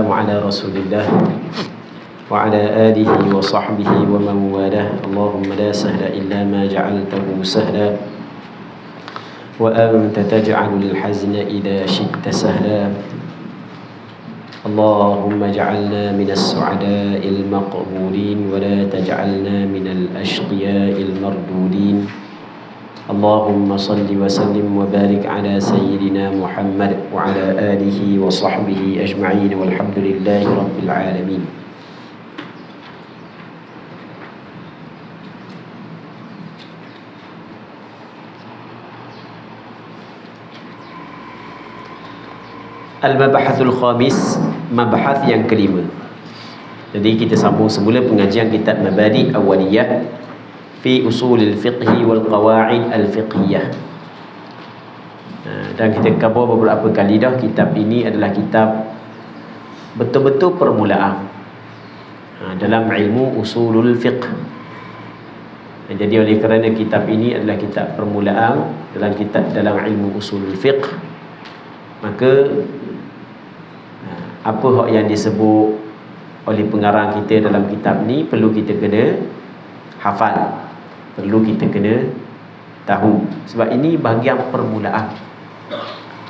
والسلام على رسول الله وعلى آله وصحبه ومن والاه. اللهم لا سهل إلا ما جعلته سهلا وأنت تجعل الحزن إذا شئت سهلا. اللهم اجعلنا من السعداء المقبولين ولا تجعلنا من الأشقياء المردودين. اللهم صل وسلم وبارك على سيدنا محمد وعلى آله وصحبه أجمعين والحمد لله رب العالمين. Al-Mabahathul Khamis, mabahath yang kelima. Jadi kita sambung semula pengajian kitab Mabadi' Awwaliyah fi Usulil Fiqhi wal Qawa'id Al-Fiqhiyah. Dan kita cover beberapa kali dah, kitab ini adalah kitab betul-betul permulaan dalam ilmu usulul fiqh. Jadi oleh kerana kitab ini adalah kitab permulaan dalam ilmu usulul fiqh, maka apa hak yang disebut oleh pengarang kita dalam kitab ni perlu kita kena hafal, perlu kita kena tahu, sebab ini bahagian permulaan.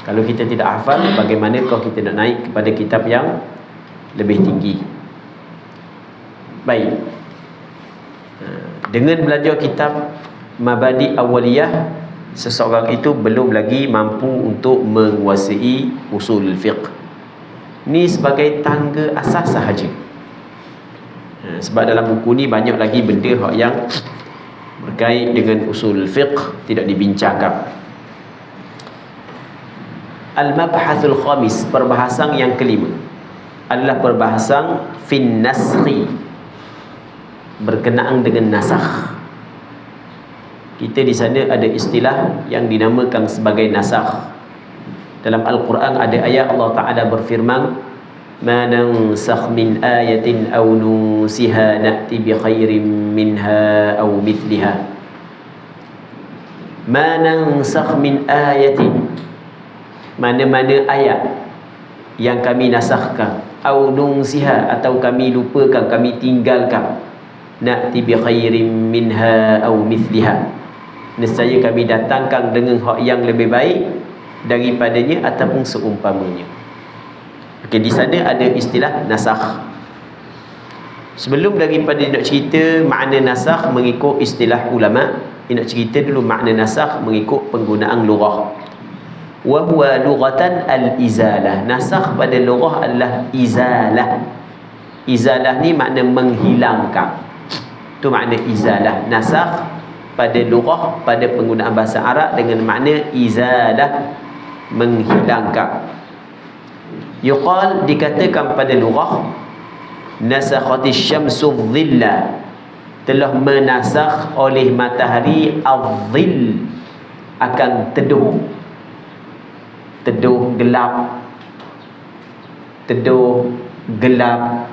Kalau kita tidak hafal, bagaimana kalau kita nak naik kepada kitab yang lebih tinggi? Baik, dengan belajar kitab Mabadi' Awwaliyah, seseorang itu belum lagi mampu untuk menguasai usul fiqh. Ni sebagai tangga asas sahaja. Sebab dalam buku ni banyak lagi benda yang berkait dengan usul fiqh tidak dibincangkan. Al-Mabhathul Khamis, perbahasan yang kelima, adalah perbahasan fin naskhi, berkenaan dengan nasakh. Kita di sana ada istilah yang dinamakan sebagai nasakh. Dalam Al-Quran ada ayat Allah Ta'ala berfirman, ma nansakh min ayatin aw nusiha na'ti bi khairin minha aw mithliha. Ma nansakh min ayatin, mana-mana ayat yang kami nasakhkan, aw nusiha, atau kami lupakan, kami tinggalkan, na'ti bi khairin minha aw mithliha, nescaya kami datangkan dengan hak yang lebih baik daripadanya ataupun seumpamanya. Okey, di sana ada istilah nasakh. Sebelum daripada nak cerita makna nasakh mengikut istilah ulama, nak cerita dulu makna nasakh mengikut penggunaan lughah. Wa huwa lughatan al-izalah. Nasakh pada lughah adalah izalah. Izalah ni makna menghilangkan. Tu makna izalah. Nasakh pada lughah, pada penggunaan bahasa Arab dengan makna izalah, menghilangkan. Yuqal, dikatakan pada lughah, nasakhatis syamsu dhilla, telah menasakh oleh matahari adh-dhill, akan teduh. Teduh gelap. Teduh gelap.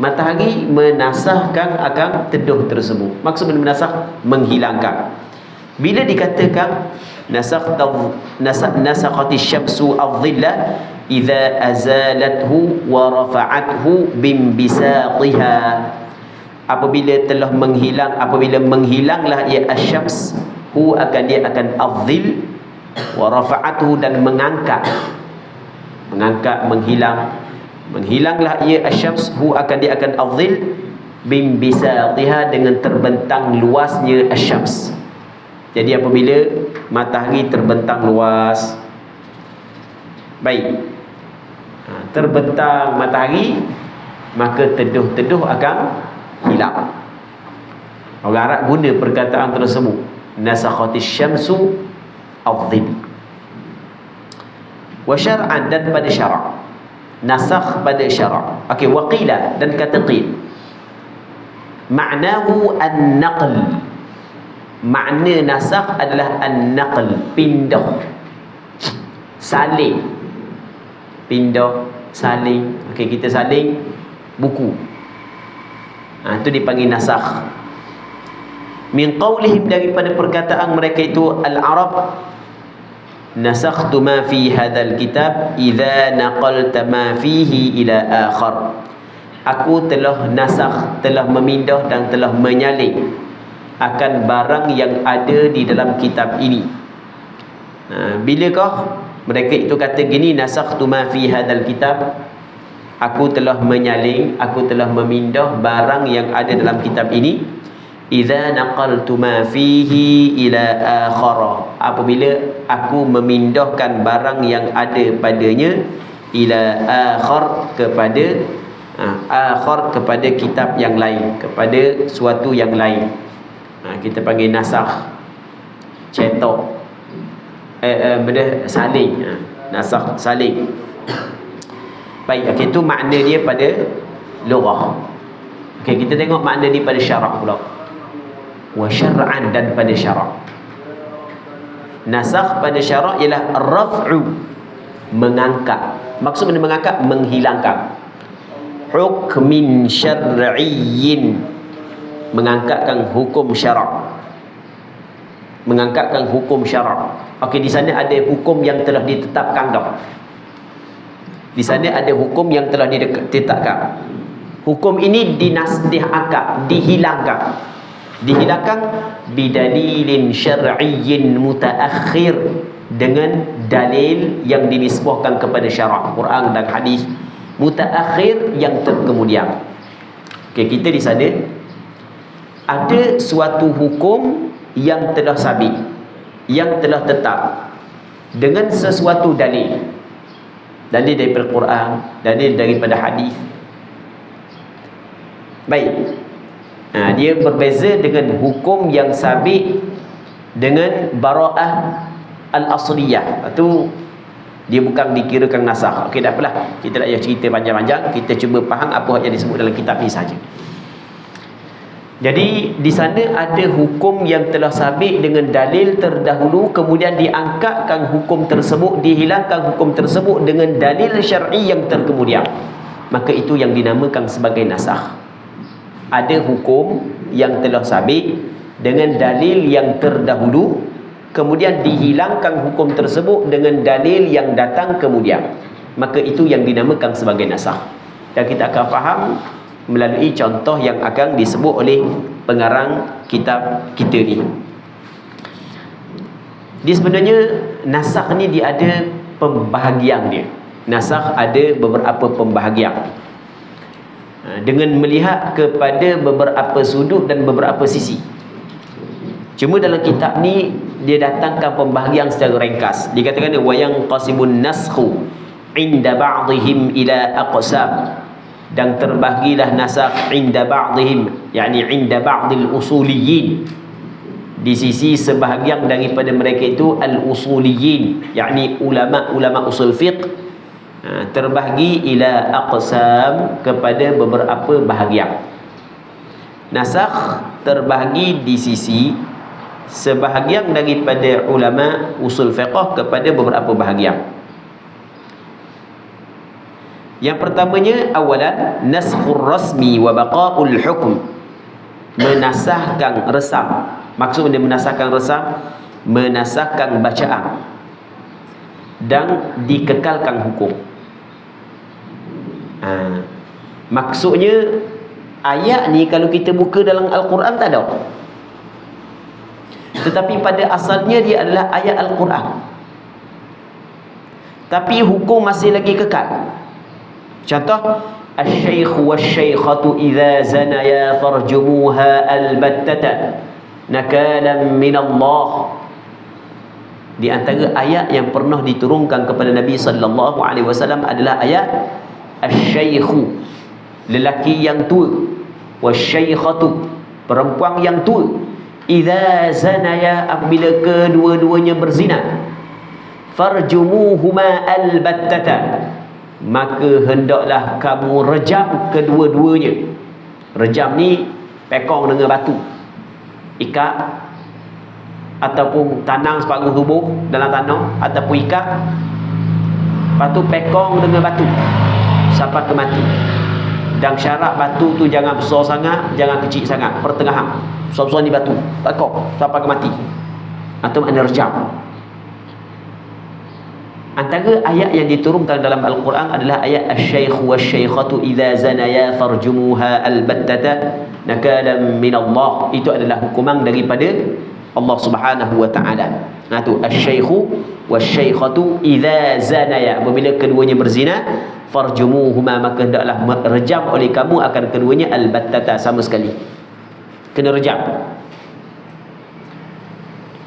Matahari menasahkan akan teduh tersebut. Maksud menasakh, menghilangkan. Bila dikatakan nasakhatis syamsu adh-dhilla idza azalathu wa rafa'athu bimbisatiha, apabila telah menghilang, apabila menghilanglah ia asyams, hu akan dia akan adh-dhill, wa rafa'athu, dan mengangkat, menghilanglah ia asyams, hu akan dia akan adh-dhill, bimbisatiha, dengan terbentang luasnya asyams. Jadi apabila matahari terbentang luas, baik, terbentang matahari, maka teduh-teduh akan hilang. Orang Arab guna perkataan tersebut, nasakhatis syamsu adh-dhill. Wa syar'an, dan pada syarak, nasakh pada syarak. Okey, waqila, dan kata qil, ma'nahu an-naql. Makna nasakh adalah an-naql, pindah, saling. Pindah, saling. Okey, kita saling buku, itu dipanggil nasakh. Min qawlihim, daripada perkataan mereka itu, al-Arab nasakhtu ma fi hadzal kitab idza naqalta ma fihi ila akhar. Aku telah nasakh, telah memindah dan telah menyalin akan barang yang ada di dalam kitab ini. Bilakah mereka itu kata gini, nasakhtu ma fi hadzal kitab, aku telah menyalin, aku telah memindah barang yang ada dalam kitab ini. Idza naqaltu ma fihi ila akhara, apabila aku memindahkan barang yang ada padanya ila akhar, kepada akhar, kepada kitab yang lain, kepada suatu yang lain. Kita panggil nasakh, cetok, benda salin, nasakh salin. Baik, okay, itu makna dia pada lughah. Okay, kita tengok makna dia pada syarak pula. Wa syar'an, dan pada syarak. Nasakh pada syarak ialah raf'u, mengangkat. Maksud benda mengangkat, menghilangkan. Hukmin syar'iyyin, mengangkatkan hukum syarak. Mengangkatkan hukum syarak. Okey, di sana ada hukum yang telah ditetapkan dah. Di sana ada hukum yang telah ditetapkan. Hukum ini diangkat, dihilangkan. Dihilangkan bidalilin syar'iyyin mutaakhir, dengan dalil yang dinisbahkan kepada syarak, Quran dan hadis, mutaakhir, yang terkemudian. Okey, kita di sana ada suatu hukum yang telah sabit, yang telah tetap dengan sesuatu dalil. Dalil daripada Quran, dalil daripada hadis. Baik. Dia berbeza dengan hukum yang sabit dengan bara'ah al-asliyah. Itu dia bukan dikirakan nasakh. Okey, tak apalah, kita tak payah cerita panjang-panjang, kita cuba faham apa yang disebut dalam kitab ini saja. Jadi di sana ada hukum yang telah sabit dengan dalil terdahulu, kemudian diangkatkan hukum tersebut, dihilangkan hukum tersebut dengan dalil syar'i yang terkemudian. Maka itu yang dinamakan sebagai nasakh. Ada hukum yang telah sabit dengan dalil yang terdahulu, kemudian dihilangkan hukum tersebut dengan dalil yang datang kemudian. Maka itu yang dinamakan sebagai nasakh. Dan kita akan faham melalui contoh yang akan disebut oleh pengarang kitab kita ni. Dia sebenarnya nasakh ni dia ada pembahagian dia. Nasakh ada beberapa pembahagian, dengan melihat kepada beberapa sudut dan beberapa sisi. Cuma dalam kitab ni dia datangkan pembahagian secara ringkas. Dikatakan wa yanqasimun naskhu inda ba'dihim ila aqsam, dan terbahagilah nasakh inda ba'dihim, yakni inda ba'dil usuliyyin, di sisi sebahagian daripada mereka itu al-usuliyyin, yakni ulama usul fiqh, terbahagi ila aqsam, kepada beberapa bahagian. Nasakh terbahagi di sisi sebahagian daripada ulama usul fiqh kepada beberapa bahagian. Yang pertamanya, awalan naskhur rasmi wa baqaul hukm, menasahkan resam. Maksudnya menasahkan resam, menasahkan bacaan dan dikekalkan hukum. Maksudnya ayat ni kalau kita buka dalam Al-Quran tak ada, tetapi pada asalnya dia adalah ayat Al-Quran, tapi hukum masih lagi kekal. Contoh, asy-syaikhu wasy-syaikhatu idza zanaya farjumuha albattata nakalan min Allah. Di antara ayat yang pernah diturunkan kepada Nabi sallallahu alaihi wasallam adalah ayat asy-syaikhu, lelaki yang tua, wasy-syaikhatu, perempuan yang tua, idza zanaya, apabila kedua-duanya berzina, farjumuhuma albattata, maka hendaklah kamu rejam kedua-duanya. Rejam ni pekong dengan batu, ikat, ataupun tanang separuh tubuh dalam tanah, ataupun ikat, lepas tu pekong dengan batu sampai ke mati. Dan syarat batu tu jangan besar sangat, jangan kecil sangat, pertengahan. Besar-besar ni batu, pekong sampai ke mati. Atau makna rejam. Antara ayat yang diturunkan dalam Al-Quran adalah ayat asy-syaikh wasy-syaikhatu idza zanaya farjumuha albattata nakalan min Allah. Itu adalah hukuman daripada Allah Subhanahu wa taala. Nah tu asy-syaikh wasy-syaikhatu idza zanaya, apabila keduanya berzina, farjumuhuma, maka hendaklah rejam oleh kamu akan keduanya albattata, sama sekali kena rejam.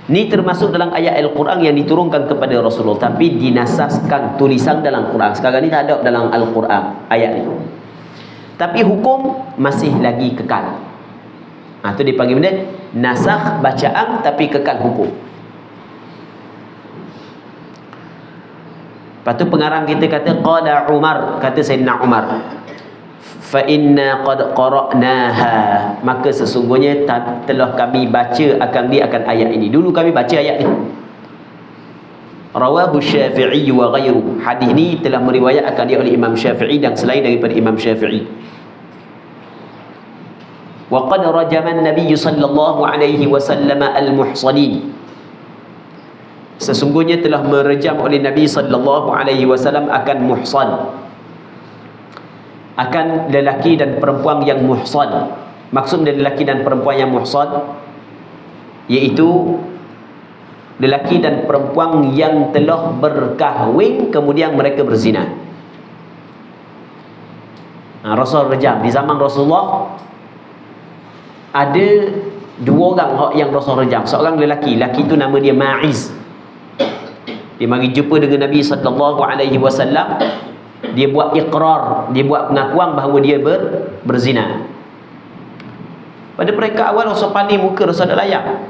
Ni termasuk dalam ayat Al-Quran yang diturunkan kepada Rasulullah, tapi dinasaskan tulisan dalam Quran. Sekarang ni tak ada dalam Al-Quran ayat ni, tapi hukum masih lagi kekal. Tu dipanggil benda nasakh bacaan tapi kekal hukum. Lepas tu pengarang kita kata qala Umar, kata Sayyidina Umar, fa inna qad qara'naha, maka sesungguhnya telah kami baca akan ayat ini. Dulu kami baca ayat ni. Rawahu Syafi'i wa ghairu. Hadis ni telah meriwayatkan dia oleh Imam Syafi'i dan selain daripada Imam Syafi'i. Wa qad rajama an-nabiy sallallahu alaihi wasallam al-muhsanin. Sesungguhnya telah merejam oleh Nabi sallallahu alaihi wasallam akan muhsan, akan lelaki dan perempuan yang muhsan. Maksud dari lelaki dan perempuan yang muhsan iaitu lelaki dan perempuan yang telah berkahwin kemudian mereka berzina. Rasul rejam. Di zaman Rasulullah ada dua orang yang Rasul rejam. Seorang lelaki itu nama dia Ma'iz. Dia mari jumpa dengan Nabi sallallahu alaihi wasallam. Dia buat iqrar, dia buat pengakuan bahawa dia berzina. Pada mereka awal Rasul paling muka, Rasul tak layak.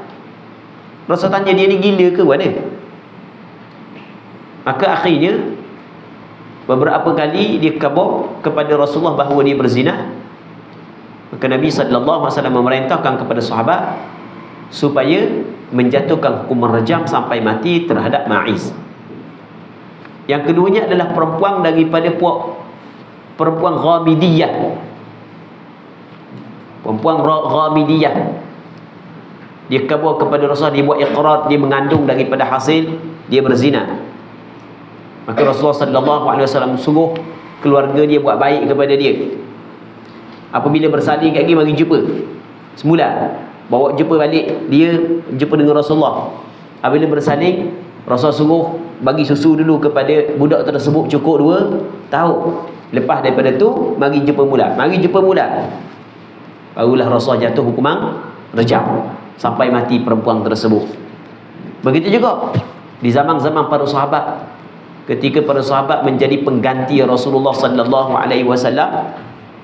Rasul tanya dia ni gila ke mana? Maka akhirnya beberapa kali dia khabar kepada Rasulullah bahawa dia berzina. Maka Nabi sallallahu alaihi wasallam memerintahkan kepada sahabat supaya menjatuhkan hukuman rejam sampai mati terhadap Ma'iz. Yang keduanya adalah perempuan daripada perempuan Ghamidiyah. Perempuan Ghamidiyah, dia khabar kepada Rasul, dia buat iqrar, dia mengandung daripada hasil dia berzina. Maka Rasulullah sallallahu alaihi wasallam suruh keluarga dia buat baik kepada dia. Apabila bersalin kat dia, mari jumpa semula, bawa jumpa balik, dia jumpa dengan Rasulullah. Apabila bersalin, Rasul suruh bagi susu dulu kepada budak tersebut cukup 2 tahun. Lepas daripada tu mari jumpa mula. Barulah Rasul jatuh hukuman rejam sampai mati perempuan tersebut. Begitu juga di zaman-zaman para sahabat, ketika para sahabat menjadi pengganti Rasulullah sallallahu alaihi wasallam,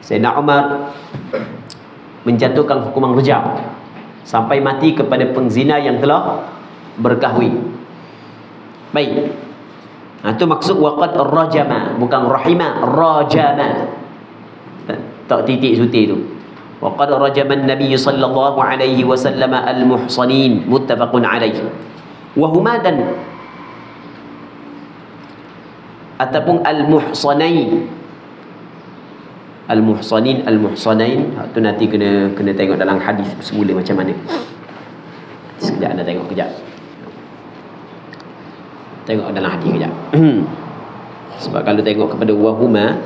Sayyidina Umar menjatuhkan hukuman rejam sampai mati kepada pengzina yang telah berkahwin. Baik. Itu maksud waqad rajama, bukan rahima, rajama. Tak titik suti tu. Waqad rajama an-nabiy sallallahu alaihi wasallam al-muhsanin, muttafaqun alaihi. Wa huma dan ataupun al-muhsanain. Al-muhsanin, al-muhsanain, tu nanti kena tengok dalam hadis semula macam mana. Sekejap anda tengok kejap. Tengok dalam hadis kejap. Sebab kalau tengok kepada wahuma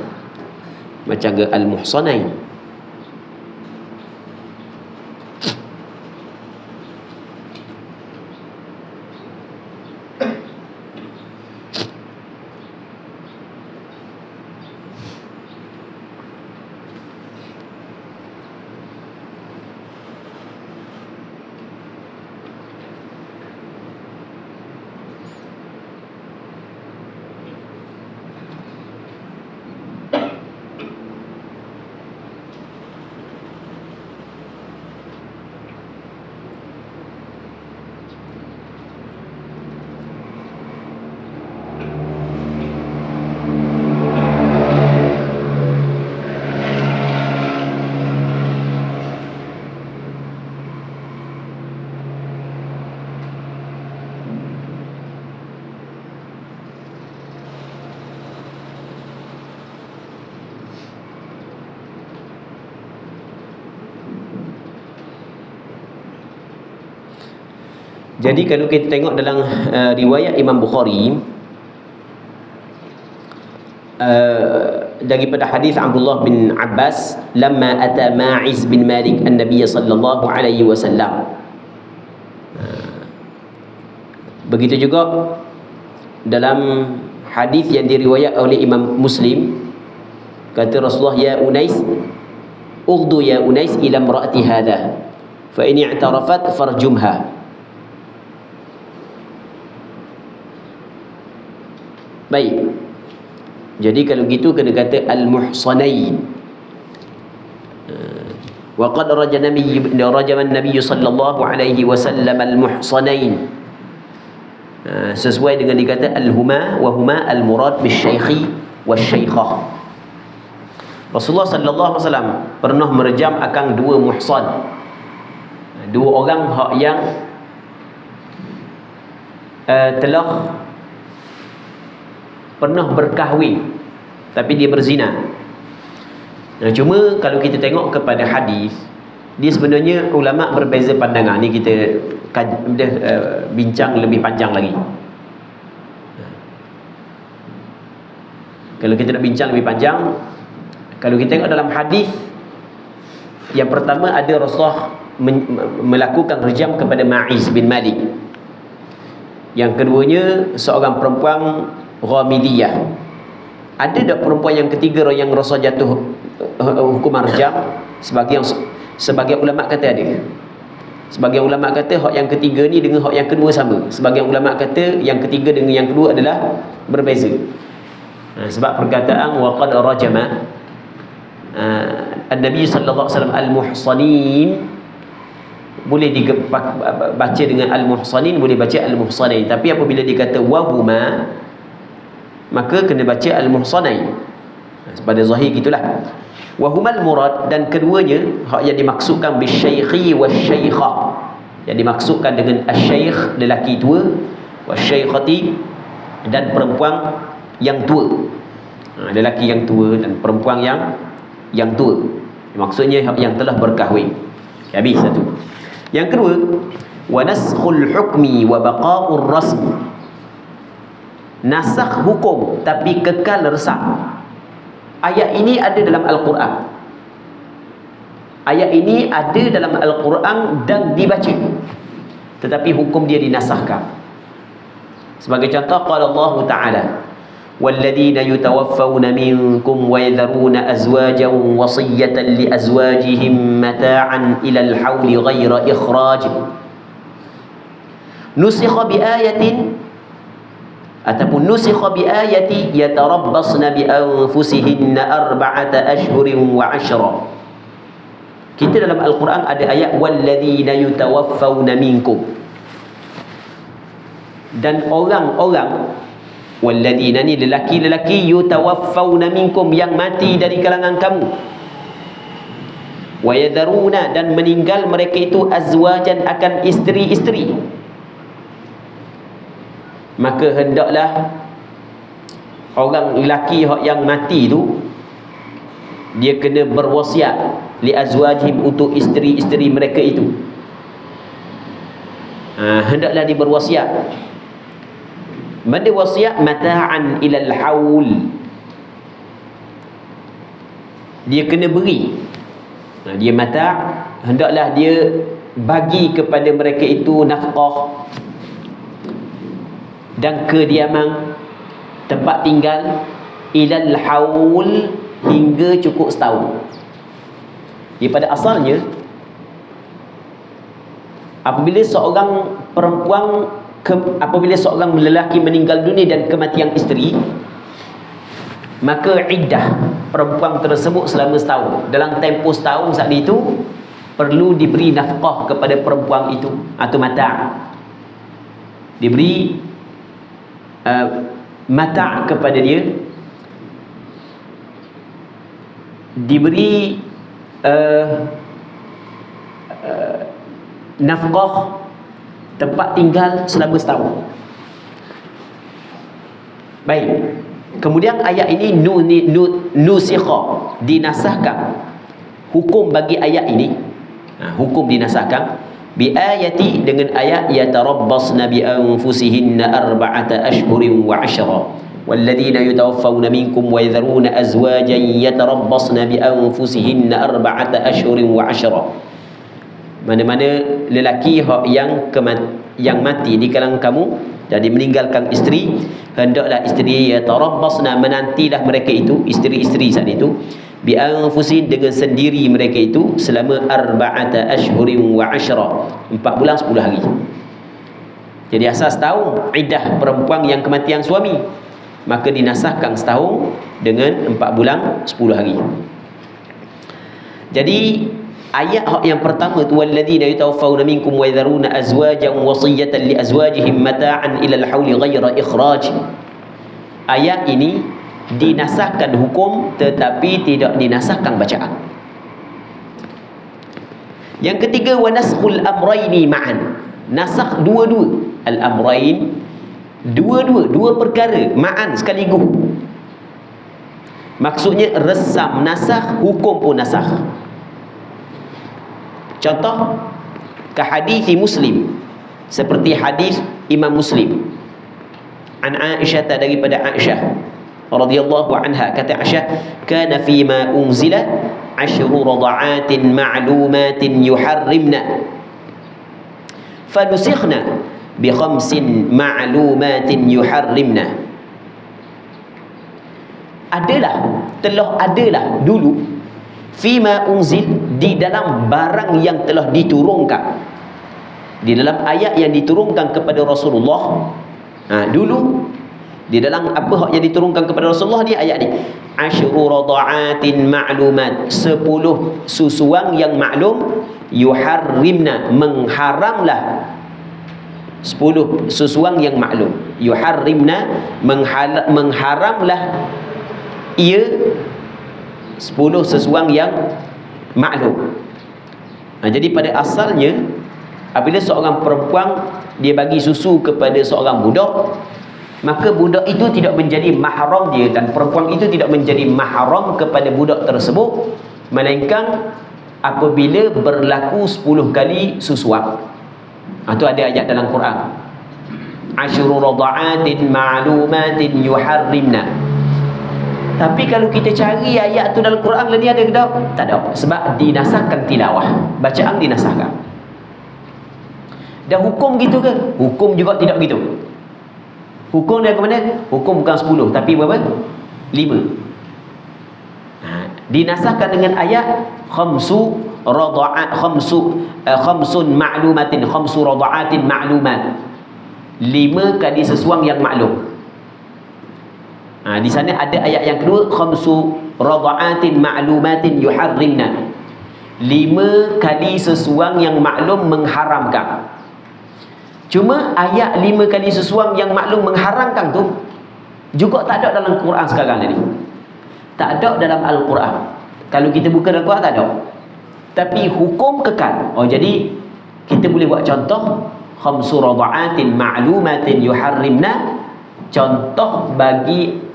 macam ke al-muhsanain. Jadi kalau kita tengok dalam riwayat Imam Bukhari, daripada hadis Abdullah bin Abbas, lamma ata Ma'iz bin Malik an-Nabiy sallallahu alaihi wasallam. Begitu juga dalam hadis yang diriwayat oleh Imam Muslim, kata Rasulullah, ya Unais, ughdu ya Unais ila imraati hadha fa in i'tarafat farjumha. Baik, jadi kalau gitu kena kata al-muhsanain. Wa qad rajama an-nabiy sallallahu alaihi wasallam al-muhsanain, sesuai dengan dikata al-huma wa huma al-murad bis-syaikhi was-syaikhah. Rasulullah sallallahu alaihi wasallam pernah merejam akan dua muhsan, dua orang hak yang telah pernah berkahwin tapi dia berzina. Cuma kalau kita tengok kepada hadis, dia sebenarnya ulama berbeza pandangan. Ni kita bincang lebih panjang lagi. Kalau kita nak bincang lebih panjang, kalau kita tengok dalam hadis, yang pertama ada Rasulullah melakukan rejam kepada Ma'iz bin Malik. Yang keduanya seorang perempuan Ghamidiyah. Ada tak perempuan yang ketiga yang Rasul jatuh hukuman rejam? Sebagian ulama kata ada. Sebagian ulama kata hak yang ketiga ni dengan hak yang kedua sama. Sebagian ulama kata yang ketiga dengan yang kedua adalah berbeza. Sebab perkataan wa qad rajama an-nabi sallallahu alaihi wasallam al-muhsanin, boleh dibaca dengan al-muhsanin, boleh baca al-muhsanain. Tapi apabila dikata wahuma, maka kena baca al-muhsanain. Pada zahir gitulah. Wahumal murad, dan keduanya hak yang dimaksudkan bisyaikhi wasyaikhah, yang dimaksudkan dengan asyaikh lelaki tua, wasyaikhati dan perempuan yang tua. Lelaki yang tua dan perempuan yang tua. Maksudnya hak yang telah berkahwin. Habis satu. Yang kedua, wa naskhul hukmi wa baqa'ur rasm. Nasakh hukum tapi kekal resam. Ayat ini ada dalam Al-Quran. Ayat ini ada dalam Al-Quran dan dibaca, tetapi hukum dia dinasahkan. Sebagai contoh, qala Allah Ta'ala, walladzina yutawaffawna minkum wa yadharuna azwajan wasiyatan li azwajihim mata'an ila al-hawli ghayra ikhraj nusikha bi ayatin ataupun nusikha bi ayati yatarabbasna bi anfusihinna arba'ata ashhurin wa 'ashra. Kita dalam Al-Quran ada ayat walladzina yutawaffawna minkum, dan orang-orang, walladzina ni lelaki-lelaki, yutawaffawna minkum yang mati dari kalangan kamu, wa yadharuna dan meninggal mereka itu azwajan akan isteri-isteri. Maka hendaklah orang lelaki yang mati tu, dia kena berwasiat li azwajihim, untuk isteri-isteri mereka itu. Hendaklah dia berwasiat. Mana wasiat? Mata'an ilal haul, dia kena beri. Dia mata', hendaklah dia bagi kepada mereka itu nafkah dan kediaman, tempat tinggal, ilal haul, hingga cukup setahun. Dia pada asalnya, apabila seorang perempuan, apabila seorang lelaki meninggal dunia dan kematian isteri, maka iddah perempuan tersebut selama setahun. Dalam tempoh setahun saat itu perlu diberi nafkah kepada perempuan itu, atau mata'. Diberi mata' kepada dia, diberi nafkah, tempat tinggal selama setahun. Baik. Kemudian ayat ini nusikha, dinasahkan. Hukum bagi ayat ini, hukum dinasahkan bi ayati, dengan ayat yatarabbasna bi anfusihinna arba'ata ashhurin wa 'ashra walladzina yatawaffawna minkum wa yadharuna azwajan yatarabbasna bi anfusihinna arba'ata ashhurin wa 'ashra. Mana-mana lelaki yang mati di kalangan kamu, jadi meninggalkan isteri, hendaklah isteri yatarabbasna, menantilah mereka itu, isteri-isteri saat itu, bi anfusin, dengan sendiri mereka itu, selama arba'ata ashhurin wa 'ashra, 4 bulan 10 hari. Jadi asas tahun iddah perempuan yang kematian suami, maka dinasahkan setahun dengan 4 bulan 10 hari. Jadi ayat yang pertama tu, walladzina yatawaffawna minkum wa yadharuna azwajan wasiyatan li azwajihim mata'an ila al-hauli ghaira ikhraj. Ayat ini dinasahkan hukum tetapi tidak dinasahkan bacaan. Yang ketiga, wa naskhul amrayni ma'an, nasakh dua-dua, al-amrain, dua perkara ma'an sekaligus. Maksudnya resam nasakh, hukum pun nasakh. Contoh ke hadis Muslim, seperti hadis Imam Muslim an Aisyah, daripada Aisyah radhiyallahu anha, kata Aisyah, kana fi ma unzila 10 rada'atin ma'lumatin yuharrimna fanusikhna bi 5 ma'lumatin yuharrimna. Telah adalah dulu fima unzil, di dalam barang yang telah diturunkan, di dalam ayat yang diturunkan kepada Rasulullah. Dulu di dalam apa yang diturunkan kepada Rasulullah ni, ayat ni, 10 rada'atin ma'lumat, 10 susuan yang maklum, yuharrimna, mengharamlah, 10 susuan yang maklum, yuharrimna, mengharamlah ia 10 sesuang yang maklum. Jadi pada asalnya, apabila seorang perempuan dia bagi susu kepada seorang budak, maka budak itu tidak menjadi mahram dia, dan perempuan itu tidak menjadi mahram kepada budak tersebut, melainkan apabila berlaku 10 kali susuan. Itu ada ayat dalam Quran, 10 rada'atin ma'lumatin yuharrimna. Tapi kalau kita cari ayat tu dalam Quran, ni ada ke tak? Tak ada. Sebab dinasahkan tilawah, bacaan dinasahkan. Dan hukum gitu ke? Hukum juga tidak gitu. Hukum dia ke mana? Hukum bukan 10, tapi berapa? 5. Dinasahkan dengan ayat khamsun ma'lumatin, khamsu rada'atin ma'lumat, 5 kali sesuang yang maklum. Di sana ada ayat yang kedua, khamsu rada'atin ma'lumatin yuharrimna, 5 kali sesuang yang maklum mengharamkan. Cuma ayat 5 kali sesuang yang maklum mengharamkan tu juga tak ada dalam Quran sekarang ni. Tak ada dalam Al-Quran. Kalau kita buka dalam Quran tak ada. Tapi hukum kekal. Jadi kita boleh buat contoh, khamsu rada'atin ma'lumatin yuharrimna, contoh bagi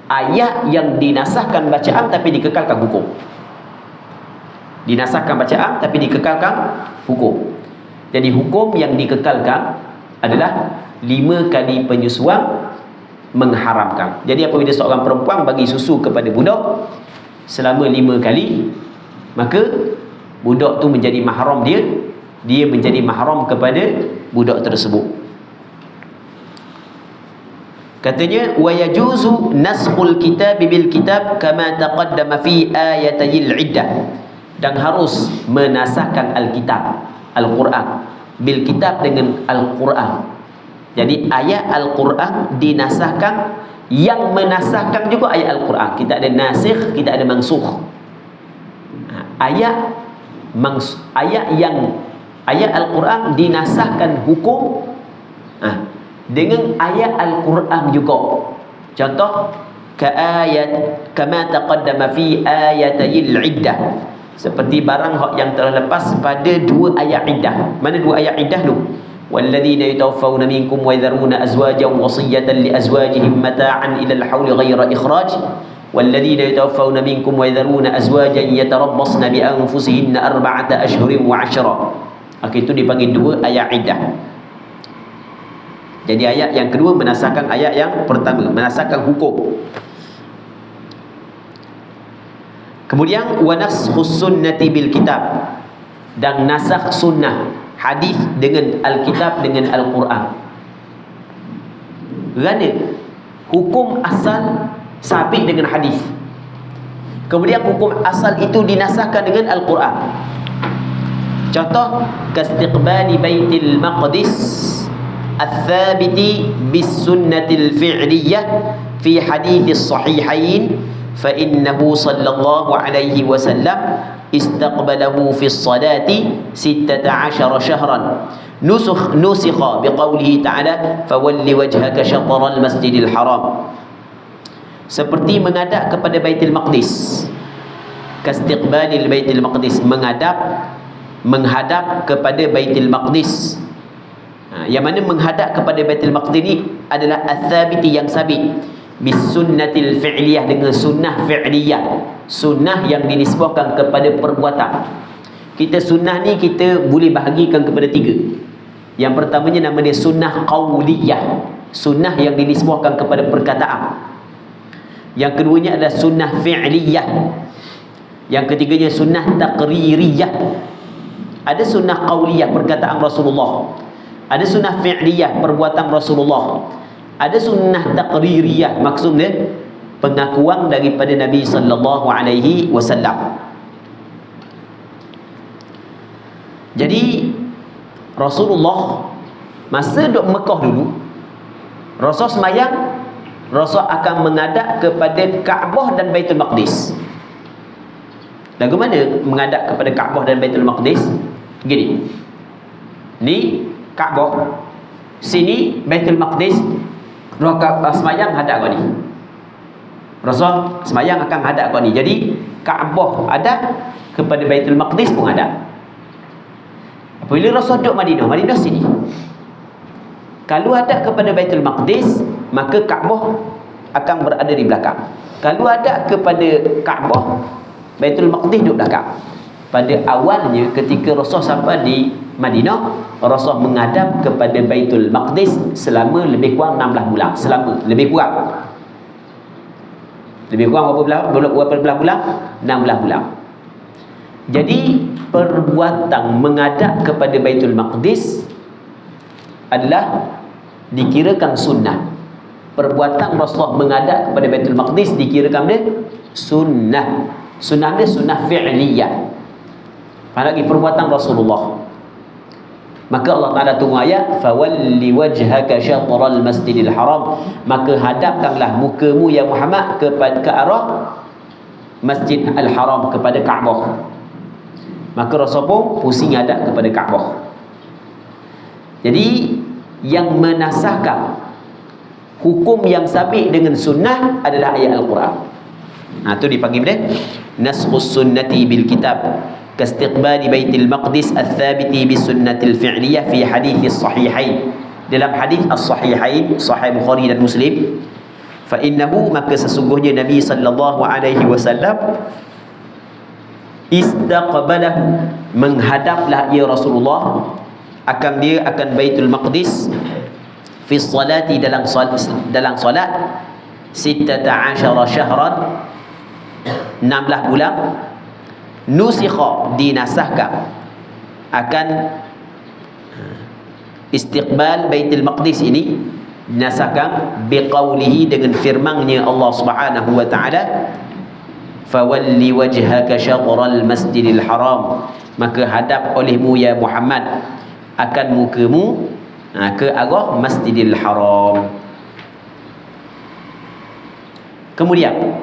ayat yang dinasahkan bacaan tapi dikekalkan hukum. Dinasahkan bacaan tapi dikekalkan hukum. Jadi hukum yang dikekalkan adalah 5 kali penyusuan mengharamkan. Jadi apabila seorang perempuan bagi susu kepada budak selama 5 kali, maka budak tu menjadi mahram dia, dia menjadi mahram kepada budak tersebut. Katanya, wa yajuzu naskhul kitab bil kitab kama taqaddama fi ayatayil iddah, dan harus menasahkan al-kitab, al-Quran, bil kitab dengan al-Quran. Jadi ayat al-Quran dinasahkan, yang menasahkan juga ayat al-Quran. Kita ada nasikh, kita ada mansukh. Ayat al-Quran dinasahkan hukum dengan ayat al-Quran juga. Contoh kama taqaddama fi ayatayil iddah, seperti barang yang telah lepas pada 2 ayat iddah. Mana 2 ayat iddah tu? walladzina yatawaffawna minkum wa yadharuna azwajan wasiyatan li azwajihim mata'an ila al-hauli ghaira ikhraj walladzina yatawaffawna minkum wa yadharuna azwajan yatarabbasna bi anfusihinna arba'ata ashhurin wa 'ashra. Itu dipanggil 2 ayat iddah. Jadi ayat yang kedua menasahkan ayat yang pertama, menasahkan hukum. Kemudian wa naskhus sunnati bil kitab, dan nasakh sunnah, hadis dengan Alkitab, dengan Al-Quran. Kerana hukum asal sabit dengan hadis, kemudian hukum asal itu dinasahkan dengan Al-Quran. Contoh, kastiqbali baitil maqdis al-thabiti bis sunnatil fi'liyah fi hadithis sahihain, fa innahu sallallahu alaihi wasallam istaqbalahu fi salati 16 syahran nusikha biqaulihi ta'ala fawalli wajhaka syatral masjidil haram. Seperti menghadap kepada Baitul Maqdis, kastiqbalil Baitul Maqdis, menghadap kepada Baitul Maqdis. Yang mana menghadap kepada Baitul Maqdis ini adalah ats-tsabiti, yang sabit, bis sunnatil fi'liyah, dengan sunnah fi'liyah, sunnah yang dinisbahkan kepada perbuatan. Kita sunnah ni kita boleh bahagikan kepada tiga. Yang pertamanya nama dia sunnah qauliyah, sunnah yang dinisbahkan kepada perkataan. Yang keduanya adalah sunnah fi'liyah. Yang ketiganya sunnah taqririyah. Ada sunnah qauliyah, perkataan Rasulullah. Ada sunnah fi'liyah, perbuatan Rasulullah. Ada sunnah taqririyah, maksudnya pengakuan daripada Nabi sallallahu alaihi wasallam. Jadi Rasulullah masa duduk Mekah dulu, Rasul semayang, Rasul akan menghadap kepada Kaabah dan Baitul Maqdis. Lagu mana menghadap kepada Kaabah dan Baitul Maqdis? Gini, ni Kaabah, sini Baitul Maqdis. Rasul semayang hadap kau ni, Rasul semayang akan hadap kau ni. Jadi Kaabah ada kepada Baitul Maqdis pun ada. Apabila Rasul duduk Madinah, Madinah sini, kalau ada kepada Baitul Maqdis, maka Kaabah akan berada di belakang. Kalau ada kepada Kaabah, Baitul Maqdis duduk belakang. Pada awalnya ketika Rasul sampai di Madinah, Rasul menghadap kepada Baitul Maqdis selama lebih kurang 16 bulan. Selama lebih kurang berapa bulan? 16 bulan. Jadi perbuatan menghadap kepada Baitul Maqdis adalah dikirakan sunnah. Perbuatan Rasulullah menghadap kepada Baitul Maqdis dikirakan dia sunnah. Sunnah dia sunnah fi'liyah. Apalagi perbuatan Rasulullah. Maka Allah Ta'ala turun ayat, fawalli wajhaka syatral masjidil haram, maka hadapkanlah mukamu ya Muhammad ke arah Masjid Al-Haram, kepada Kaabah. Maka Rasul pun pusing hadap kepada Kaabah. Jadi yang menasahkan hukum yang sabit dengan sunnah adalah ayat Al-Quran. Itu dipanggil dia naskhus sunnati bil kitab, kastiqbali Baitul Maqdis ats-tsabiti bis sunnatil fi'liyah fi hadits sahihain. Dalam hadis as-sahihain, Sahih Bukhari dan Muslim, fa innahu, maka sesungguhnya Nabi sallallahu alaihi wasallam istaqbalahu, menghadaplah ia Rasulullah akan Baitul Maqdis fi salati, dalam salat 16 syahran, 16 bulan, nusikha, dinasahkan, akan istiqbal Baitul Maqdis ini dinasahkan biqaulihi, dengan firman-Nya Allah Subhanahu wa taala, fawalli wajhaka syatral masjidil haram, maka hadap olehmu ya Muhammad akan mukamu ke arah Masjidil Haram. Kemudian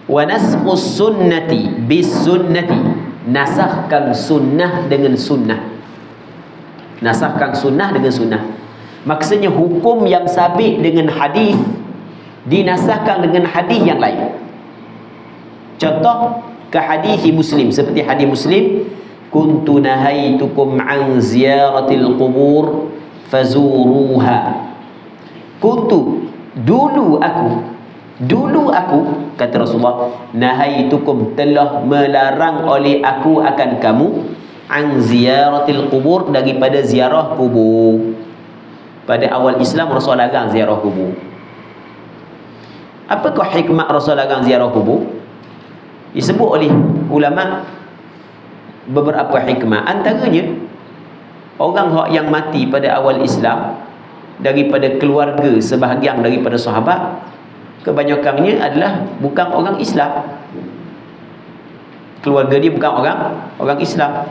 wa naskhus sunnati bis sunnati, nasahkan sunnah dengan sunnah. Nasahkan sunnah dengan sunnah, maksudnya hukum yang sabit dengan hadis dinasahkan dengan hadis yang lain. Contoh ke hadis Muslim, seperti hadis Muslim, kuntu nahaitukum an ziyaratil qubur fazuruha. Kuntu, dulu aku, kata Rasulullah, nahaitukum, telah melarang oleh aku akan kamu, an ziyaratil qubur, daripada ziarah kubur. pada awal Islam Rasul larang ziarah kubur. Apakah hikmah Rasul larang ziarah kubur? Disebut oleh ulama beberapa hikmah. Antaranya, orang yang mati pada awal Islam daripada keluarga sebahagian daripada sahabat, kebanyakannya adalah bukan orang Islam. Keluarga dia bukan orang Islam.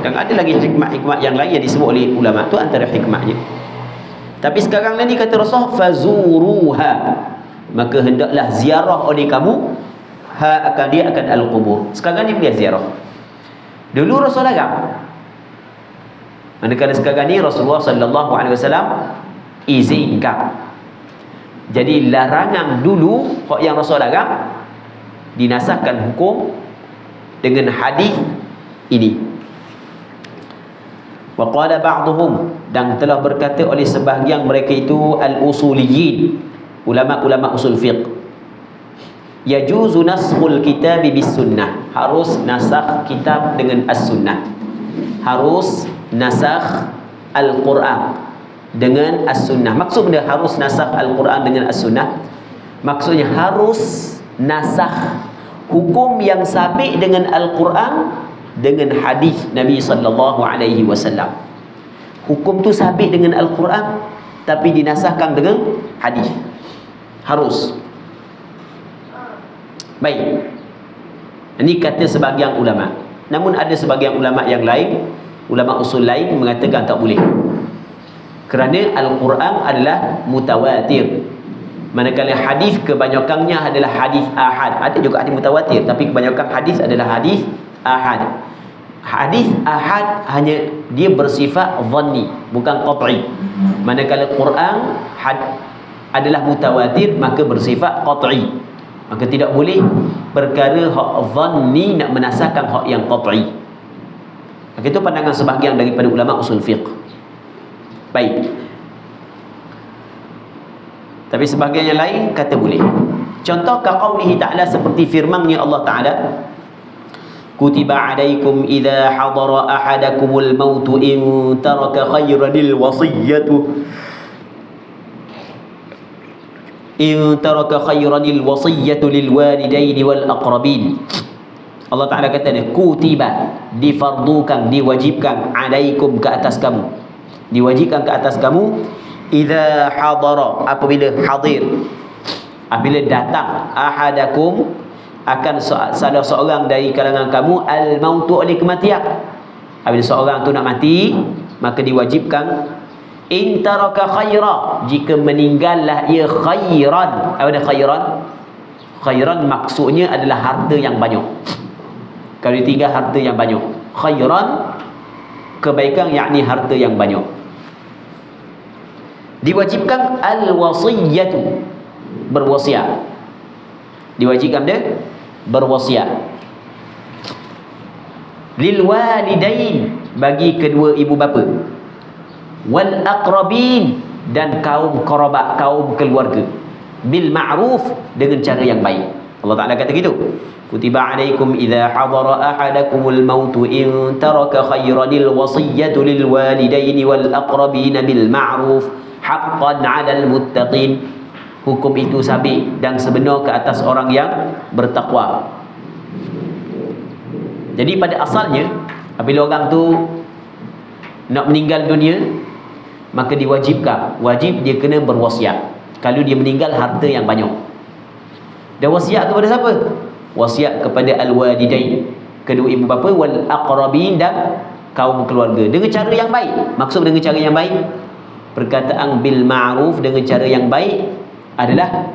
Dan ada lagi hikmah-hikmah yang lain yang disebut oleh ulama. Tu antara hikmahnya. Tapi sekarang ni kata Rasul, fazuruha, maka hendaklah ziarah oleh kamu dia akan al-qubur. Sekarang ni boleh ziarah. Dulu Rasul larang. Manakala sekarang ni Rasulullah sallallahu alaihi wasallam izinkan. Jadi larangan dulu yang Rasul larang dinasahkan hukum dengan hadis ini. Wa qala ba'dhum, dan telah berkata oleh sebahagian mereka itu al-usuliyin, ulama-ulama usul fiqh, yajuzu naskhul kitab bis sunnah, harus nasakh kitab dengan as-sunnah, harus nasakh al-Quran dengan as-sunnah. Maksud benda harus nasakh al-Quran dengan as-sunnah, maksudnya harus nasakh hukum yang sabit dengan al-Quran dengan hadis Nabi sallallahu alaihi wasallam. Hukum tu sabit dengan al-Quran tapi dinasahkan dengan hadis. Harus. Baik. Ini kata sebahagian ulama. Namun ada sebahagian ulama yang lain, ulama usul lain mengatakan tak boleh. Kerana al-Quran adalah mutawatir. Manakala hadis kebanyakannya adalah hadis ahad. Ada juga hadis mutawatir, tapi kebanyakan hadis adalah hadis ahad. Hadis ahad hanya dia bersifat dhanni, bukan qat'i. Manakala Quran adalah mutawatir, maka bersifat qat'i. Maka tidak boleh perkara hak dhanni nak menasahkan hak yang qat'i. Maka itu pandangan sebahagian daripada ulama usul fiqh. Baik. Tapi sebahagian yang lain kata boleh. Contoh kaqaulihi ta'ala, seperti firman-Nya Allah Ta'ala, kutiba alaikum idza hadara ahadakumul maut in taraka khairanil wasiyatu lil walidaini wal aqrabin. Allah Ta'ala kata ni, kutiba, difardukan, diwajibkan, alaikum, ke atas kamu, diwajibkan ke atas kamu, idza hadara, apabila hadir, apabila datang, ahadakum, akan salah seorang dari kalangan kamu, al-mautu, oleh kematian. Apabila seorang tu nak mati, maka diwajibkan, in taraka khaira, jika meninggallah ia khairan. Apa dia khairan? Khairan maksudnya adalah harta yang banyak. Kalau ditinggal harta yang banyak, khairan, kebaikan, yakni harta yang banyak. Diwajibkan al-wasiyatu, berwasiat. Diwajibkan dia berwasiat. Lil walidain, bagi kedua ibu bapa. Wal aqrabin, dan kaum kerabat, kaum keluarga. Bil ma'ruf, dengan cara yang baik. Allah Ta'ala kata gitu. Kutiba alaikum idza hadara ahadakumul mautu in taraka khairanil wasiyatu lil walidaini wal aqrabin bil ma'ruf haqqan 'alal muttaqin. Hukum itu sabit dan sebenar ke atas orang yang bertakwa. Jadi pada asalnya, apabila orang tu nak meninggal dunia, maka diwajibkan, wajib dia kena berwasiat. Kalau dia meninggal harta yang banyak, dan wasiat kepada siapa? Wasiat kepada al-walidain, kedua ibu bapa, wal aqrabin, dan kaum keluarga, dengan cara yang baik. Maksud dengan cara yang baik, perkataan bil ma'ruf, dengan cara yang baik adalah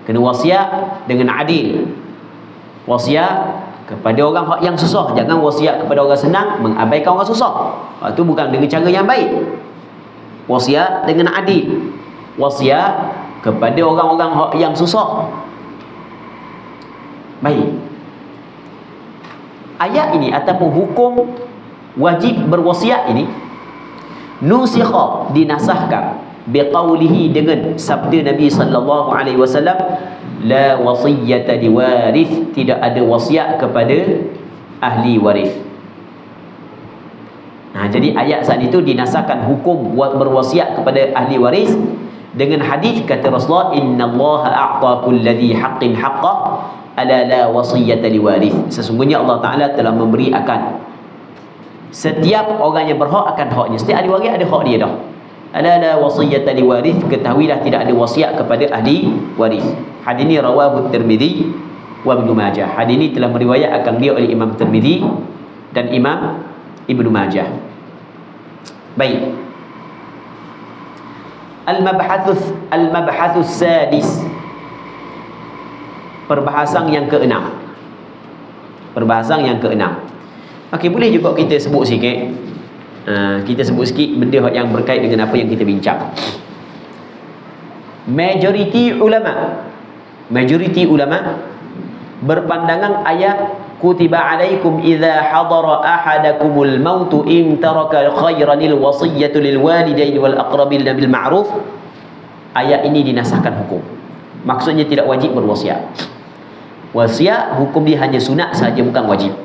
kena wasiat dengan adil. Wasiat kepada orang yang susah, jangan wasiat kepada orang senang, mengabaikan orang susah. Itu bukan dengan cara yang baik. Wasiat dengan adil, wasiat kepada orang-orang yang susah. Baik. Ayat ini ataupun hukum wajib berwasiat ini nusikha, dinasahkan, biqaulihi, dengan sabda Nabi sallallahu alaihi wasallam, la wasiyata liwarith, tidak ada wasiat kepada ahli waris. Jadi ayat saat itu dinasahkan hukum berwasiat kepada ahli waris dengan hadis kata Rasulullah, innallaha a'ta kulli haqqin haqqah ala la wasiyata liwarith. Sesungguhnya Allah Taala telah memberi akan setiap orang yang berhak akan haknya. Setiap ahli waris ada hak dia dah. Ala la wasiyata liwarith, ketahuilah tidak ada wasiat kepada ahli waris. Hadis ini rawahu Tirmizi wa Ibnu Majah. Hadis ini telah meriwayatkan dia oleh Imam Tirmizi dan Imam Ibnu Majah. Baik. Al-mabhathus sadis. Perbahasan yang keenam. Perbahasan yang keenam. Okey, boleh juga kita sebut sikit. Kita sebut sikit benda yang berkait dengan apa yang kita bincang. Majoriti ulama berpandangan ayat kutiba alaikum idza hadara ahadakumul maut in taraka khairanil wasiyatu lil walidaini wal aqrabin bil ma'ruf. Ayat ini dinasahkan hukum. Maksudnya tidak wajib berwasiat. Wasiat hukum dia hanya sunat sahaja, bukan wajib.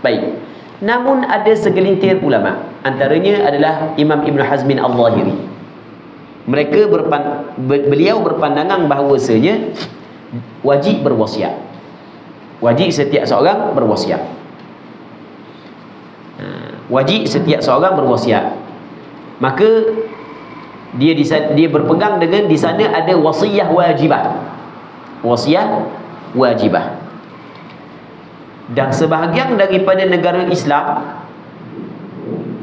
Baik. Namun ada segelintir ulama, antaranya adalah Imam Ibn Hazmin Al-Zahiri. Beliau berpandangan bahawasanya wajib berwasiat. Wajib setiap seorang berwasiat. Wajib setiap seorang berwasiat. Maka dia berpegang dengan di sana ada wasiyah wajibah. Wasiyah wajibah. Dan sebahagian daripada negara Islam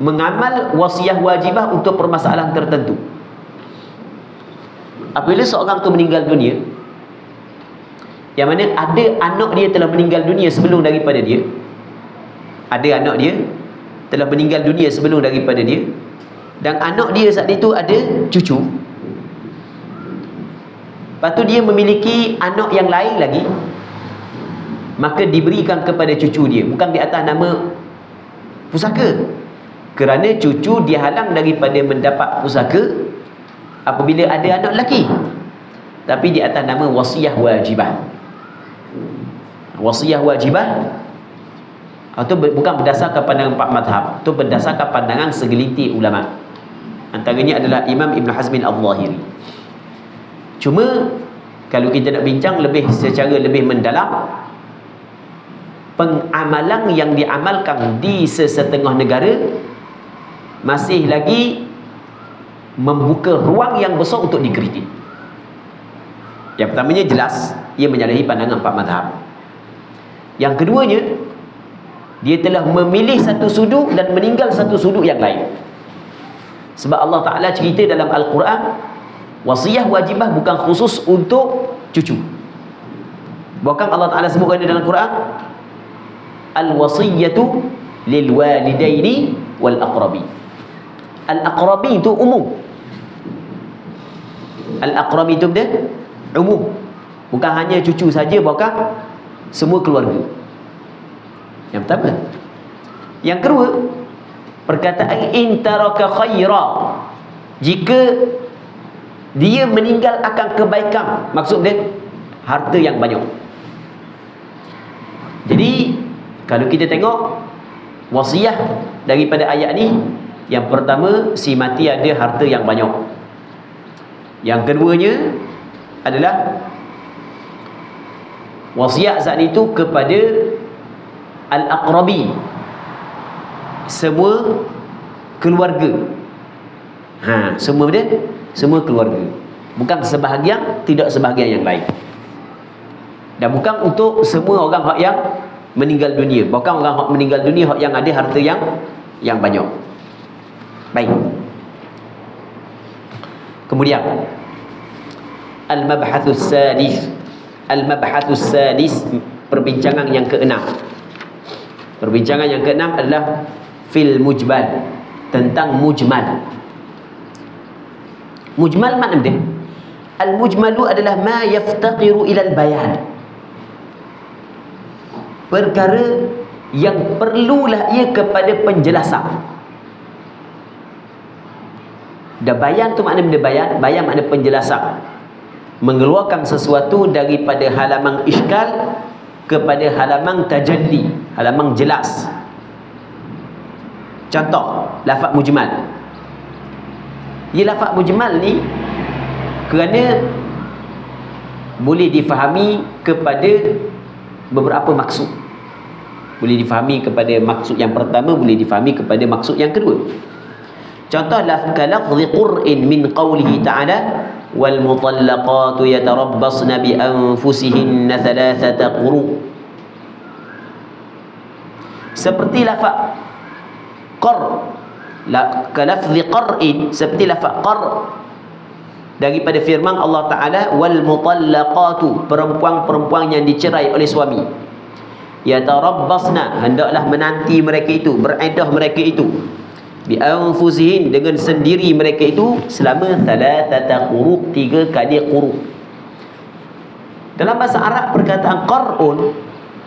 mengamal wasiyah wajibah untuk permasalahan tertentu. Apabila seorang tu meninggal dunia, yang mana ada anak dia telah meninggal dunia sebelum daripada dia, ada anak dia telah meninggal dunia sebelum daripada dia, dan anak dia saat itu ada cucu, lepas tu dia memiliki anak yang lain lagi, maka diberikan kepada cucu dia, bukan di atas nama pusaka, kerana cucu dihalang daripada mendapat pusaka apabila ada anak lelaki, tapi di atas nama wasiyah wajibah. Wasiyah wajibah itu bukan berdasarkan pandangan empat mazhab, itu berdasarkan pandangan segelintir ulama. Antaranya adalah Imam Ibn Hazmin Al-Zahiri. Cuma kalau kita nak bincang secara lebih mendalam, pengamalan yang diamalkan di sesetengah negara masih lagi membuka ruang yang besar untuk dikritik. Yang pertamanya jelas ia menyalahi pandangan empat mazhab. Yang keduanya, dia telah memilih satu sudut dan meninggal satu sudut yang lain. Sebab Allah Ta'ala cerita dalam Al-Quran, wasiyah wajibah bukan khusus untuk cucu. Bahkan Allah Ta'ala sebutkan dalam Al-Quran, al-wasiyatu lil walidaini wal aqrabi. Al-aqrabi itu umum. Al-aqrabi itu benda umum, bukan hanya cucu saja, bahkan semua keluarga. Yang pertama. Yang kedua, perkataan in taraka khaira, jika dia meninggal akan kebaikan, maksud dia harta yang banyak. Jadi kalau kita tengok wasiat daripada ayat ni, yang pertama, si mati ada harta yang banyak. Yang keduanya adalah wasiat saat itu kepada al-aqrabi, semua keluarga. Semua dia, semua keluarga. Bukan sebahagian, tidak sebahagian yang lain. Dan bukan untuk semua orang hak yang meninggal dunia. Bahkan orang hak meninggal dunia hak yang ada harta yang banyak. Baik. Kemudian al-mabhathus sadis. Al-mabhathus sadis, perbincangan yang keenam. Perbincangan yang keenam adalah fil mujmal, tentang mujmal. Mujmal makna dia? Al-mujmalu adalah ma yaftaqiru ilal bayan, perkara yang perlulah ia kepada penjelasan. Dan bayan tu makna benda bayan. Bayan makna penjelasan, mengeluarkan sesuatu daripada halaman iskal kepada halaman tajalli, halaman jelas. Contoh lafaz mujmal. Lafaz mujmal ni kerana boleh difahami kepada beberapa maksud. Boleh difahami kepada maksud yang pertama, boleh difahami kepada maksud yang kedua. Contoh lafzi qur'in min qawlihi ta'ala wal mutallaqatu yatarabbasna bi anfusihinna thalathata quru. Seperti lafaz qar, lafzi qar'in, seperti lafaz qar daripada firman Allah Ta'ala wal mutallaqatu, perempuan-perempuan yang dicerai oleh suami, yatarabbasna, hendaklah menanti mereka itu, beriddah mereka itu, bi anfusihin, dengan sendiri mereka itu, selama thalathata quru, 3 kali quru. Dalam bahasa Arab perkataan qar'un,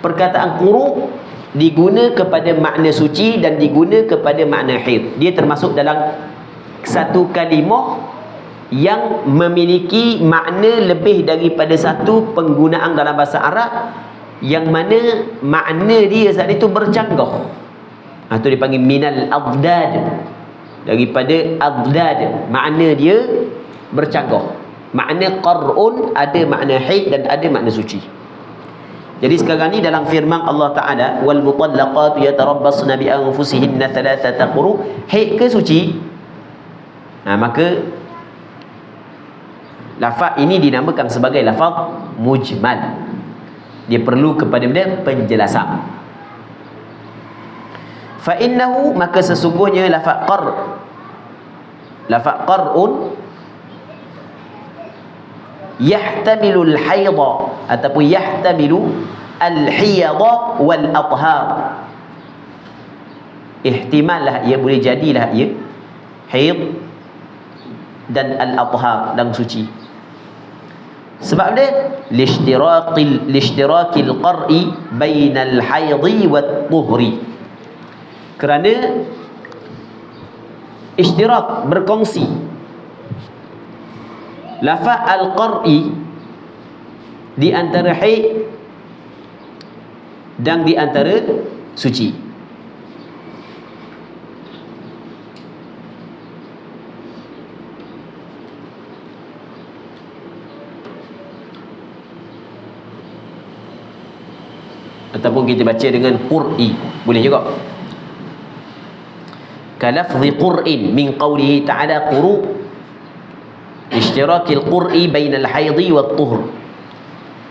perkataan quru diguna kepada makna suci dan diguna kepada makna haid. Dia termasuk dalam satu kalimah yang memiliki makna lebih daripada satu penggunaan dalam bahasa Arab, yang mana makna dia saat itu bercanggah. Itu dipanggil minal adad, daripada adad, makna dia bercanggah. Makna qar'un ada makna haid dan ada makna suci. Jadi sekarang ni dalam firman Allah Ta'ala wal mutallaqatu yatarabbasna bi anfusihinna thalathata quru, haid ke suci? Maka lafaz ini dinamakan sebagai lafaz mujmal. Dia perlu kepada penjelasan. Fa innahu, maka sesungguhnya lafaz qar'un yahtamilu al-haidha ataupun yahtamilu al-hiyadha wal athhar. Ihtimal lah ia, boleh jadilah ia haid dan al-athhar, dan suci. Sebab dia lishtirakil qar'i bainal haidhi wat tuhri, kerana ishtirak, berkongsi lafaz al-qar'i di antara haid dan di antara suci. Ataupun kita baca dengan qur'i, boleh juga. Kalafzi qur'in min qawlihi ta'ala quru, ishtirakil qur'i bainal haidhi wat tuhur,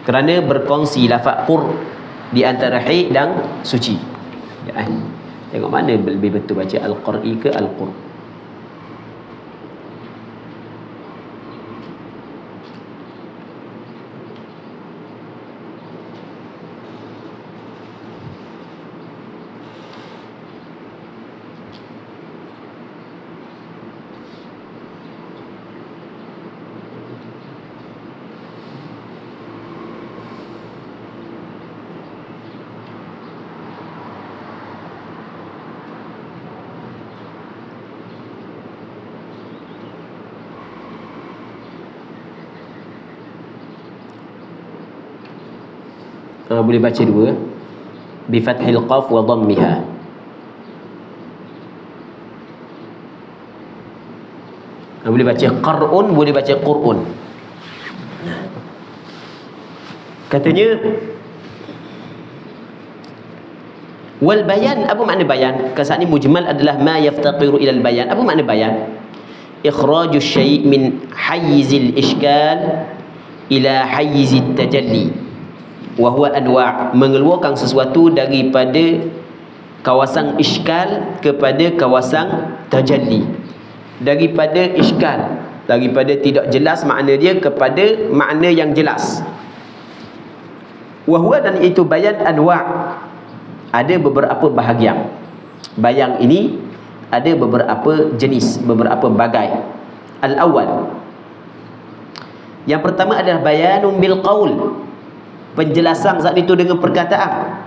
kerana berkongsi lafaz qur' di antara haid dan suci. Tengok mana lebih betul baca al-qur'i ke al-qur'. Boleh baca dua, bi fathil qaf wa dhammiha. Boleh baca qar'un, boleh baca qur'un. Katanya wal bayan, apa makna bayan? Saat ni mujmal adalah ma yaftaqiru ila al bayan. Apa makna bayan? Ikhraju syai' min hayyizil ishkal ila hayyizit tajalli wa huwa anwa', mengeluarkan sesuatu daripada kawasan iskal kepada kawasan tajalli, daripada iskal, daripada tidak jelas makna dia kepada makna yang jelas. Wa huwa, dan itu bayan anwa', ada beberapa bahagian. Bayang ini ada beberapa jenis, beberapa bagai. Al-awwal, yang pertama adalah bayanun bil qaul, penjelasan saat itu dengan perkataan.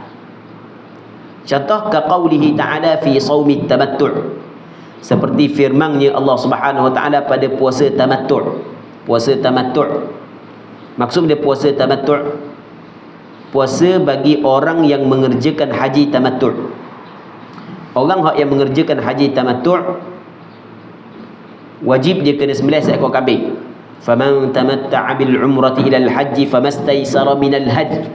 Contoh ka qaulihi ta'ala fi shaumit tamattu', seperti firman-Nya Allah Subhanahu wa taala pada puasa tamattu'. Puasa tamattu', maksud dia puasa tamattu', puasa bagi orang yang mengerjakan haji tamattu'. Orang hak yang mengerjakan haji tamattu' wajib dia kena sembelih seekor kambing. Faman tamatta'a bil umrati ila al hajj famastaysara min al hajj.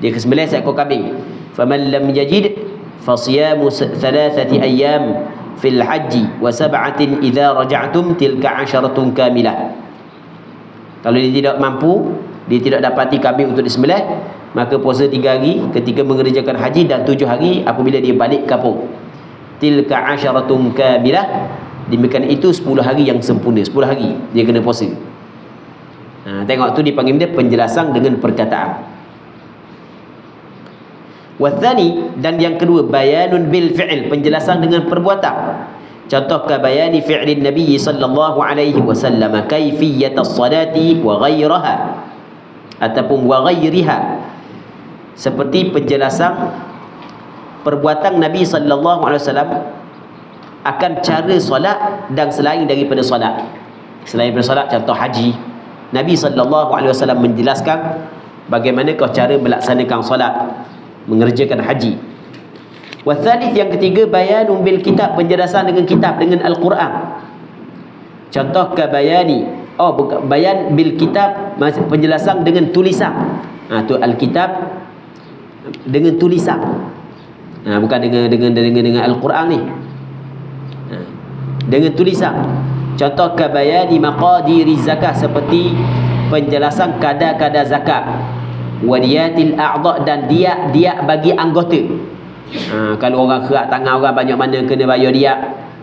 Dia kena sembelih seekor kambing. Faman lam yajid fasiyamu thalathati ayyam fil hajj wa sab'atin idza raja'tum tilka 'asharatun kamilah. Kalau dia tidak mampu, dia tidak dapati kambing untuk disembelih, maka puasa 3 hari ketika mengerjakan haji dan 7 hari apabila dia balik kampung. Tilka 'asharatun kamilah. Demikian itu 10 hari yang sempurna. 10 hari dia kena puasa. Tengok tu dipanggil dia penjelasan dengan perkataan. Wathani, dan yang kedua bayanun bil fi'l, penjelasan dengan perbuatan. Contoh ka bayani fi'lin Nabi sallallahu alaihi wasallam kaifiyat as-salati wa ghairaha ataupun wa ghairiha, seperti penjelasan perbuatan Nabi sallallahu alaihi wasallam akan cara solat dan selain daripada solat. Selain daripada solat, contoh haji, Nabi sallallahu alaihi wasallam menjelaskan bagaimana kau cara melaksanakan solat, mengerjakan haji. Wathalith, yang ketiga bayanun bil kitab, penjelasan dengan kitab, dengan Al-Quran. Contoh ka bayani, bayan bil kitab, penjelasan dengan tulisan. Tu Al-Kitab dengan tulisan. Bukan dengan Al-Quran ni. Dengan tulisan. Contoh ka bayani maqadiri zakat, seperti penjelasan kadar-kadar zakat. Wadiyatil a'dha, dan dia bagi anggota. Kalau orang kerak tangan orang banyak mana kena bayar dia,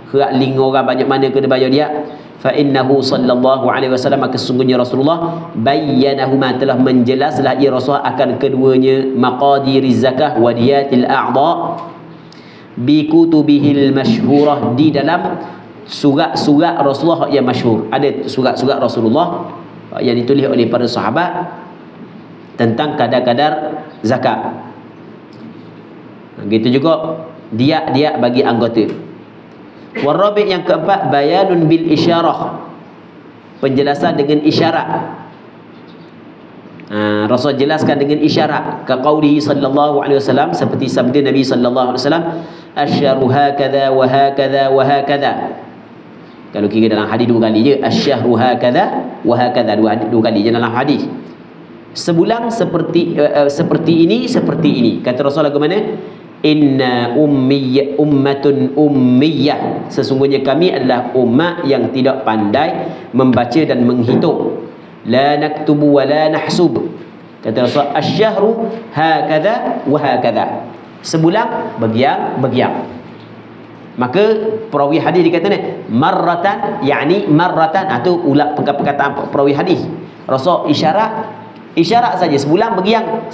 kerak ling orang banyak mana kena bayar dia. Fa innahu sallallahu alaihi wasallam, maka sesungguhnya Rasulullah bayyanahuma, telah menjelaslah ia Rasulullah akan keduanya, maqadiriz zakah wadiyatil a'dha bi kutubihil masyhurah, di dalam surat-surat Rasulullah yang masyhur. Ada surat-surat Rasulullah yang ditulis oleh para sahabat tentang kadar-kadar zakat. Gitu juga dia bagi anggota. Warabi', yang keempat bayanun bil isyarah, penjelasan dengan isyarat. Rasul jelaskan dengan isyarat. Ka qaulihi sallallahu alaihi wasallam, seperti sabda Nabi sallallahu alaihi wasallam, asyharu hakadha wa hakadha wa hakadha. Kalau kira dalam hadis 2 kali je, asyharu hakadha wa hakadha, dua kali je dalam hadis. Sebulan seperti ini, seperti ini. Kata Rasul bagaimana? Inna ummatun ummiyah, sesungguhnya kami adalah umat yang tidak pandai membaca dan menghitung. La naktubu wa la nahsub. Kata Rasul, asyhahru hakadha wa hakadha, sebulan begiang. Maka perawi hadis dikata ni marratan, yakni marratan, itu ulang perkataan perawi hadis. Rasul isyarat saja, sebulan begiang.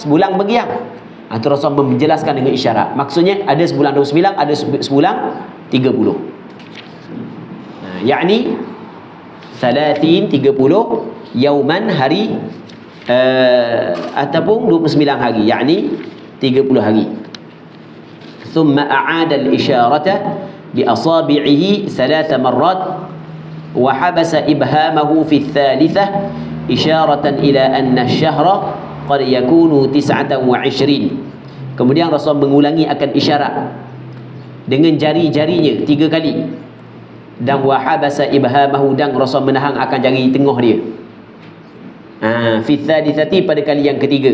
Itu Rasul menjelaskan dengan isyarat. Maksudnya ada sebulan 29, ada sebulan 30. Yakni 30 yauman, hari, ataupun 29 hari, yakni 30 hari. Thumma a'ada al-isyarata bi asabi'ihi 3 marrat wa habasa ibhamahu fi ats-tsalitsah isyaratan ila anna asy-syahra qad yakunu 29. Kemudian Rasul mengulangi akan isyarat dengan jari-jarinya 3 kali. Dan wahabasa ibhamahu, dan Rasul menahan akan jari tengah dia. Fi tsalitsati, pada kali yang ketiga.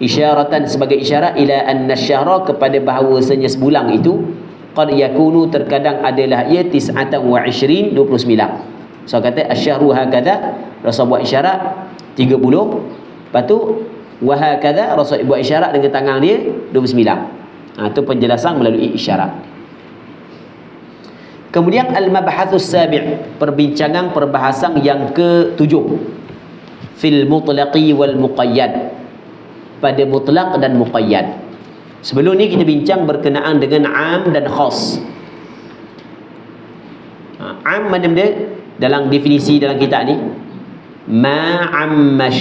Isyaratan, sebagai isyarat, ila anna asy-syahra, kepada bahawasanya sebulan itu, qad yakunu, terkadang adalah ia 29, 29. So kata asy-syahru hakadha, Rasul buat isyarat 30. Lepas tu wahakadha, Rasul buat isyarat dengan tangan dia 29. Itu penjelasan melalui isyarat. Kemudian al-mabhatsus sabi', perbincangan perbahasan yang ke-7, fil mutlaqi wal muqayyad, pada mutlaq dan muqayyad. Sebelum ni kita bincang berkenaan dengan am dan khas. Am mana benda? Dalam definisi dalam kitab ni, ma'amma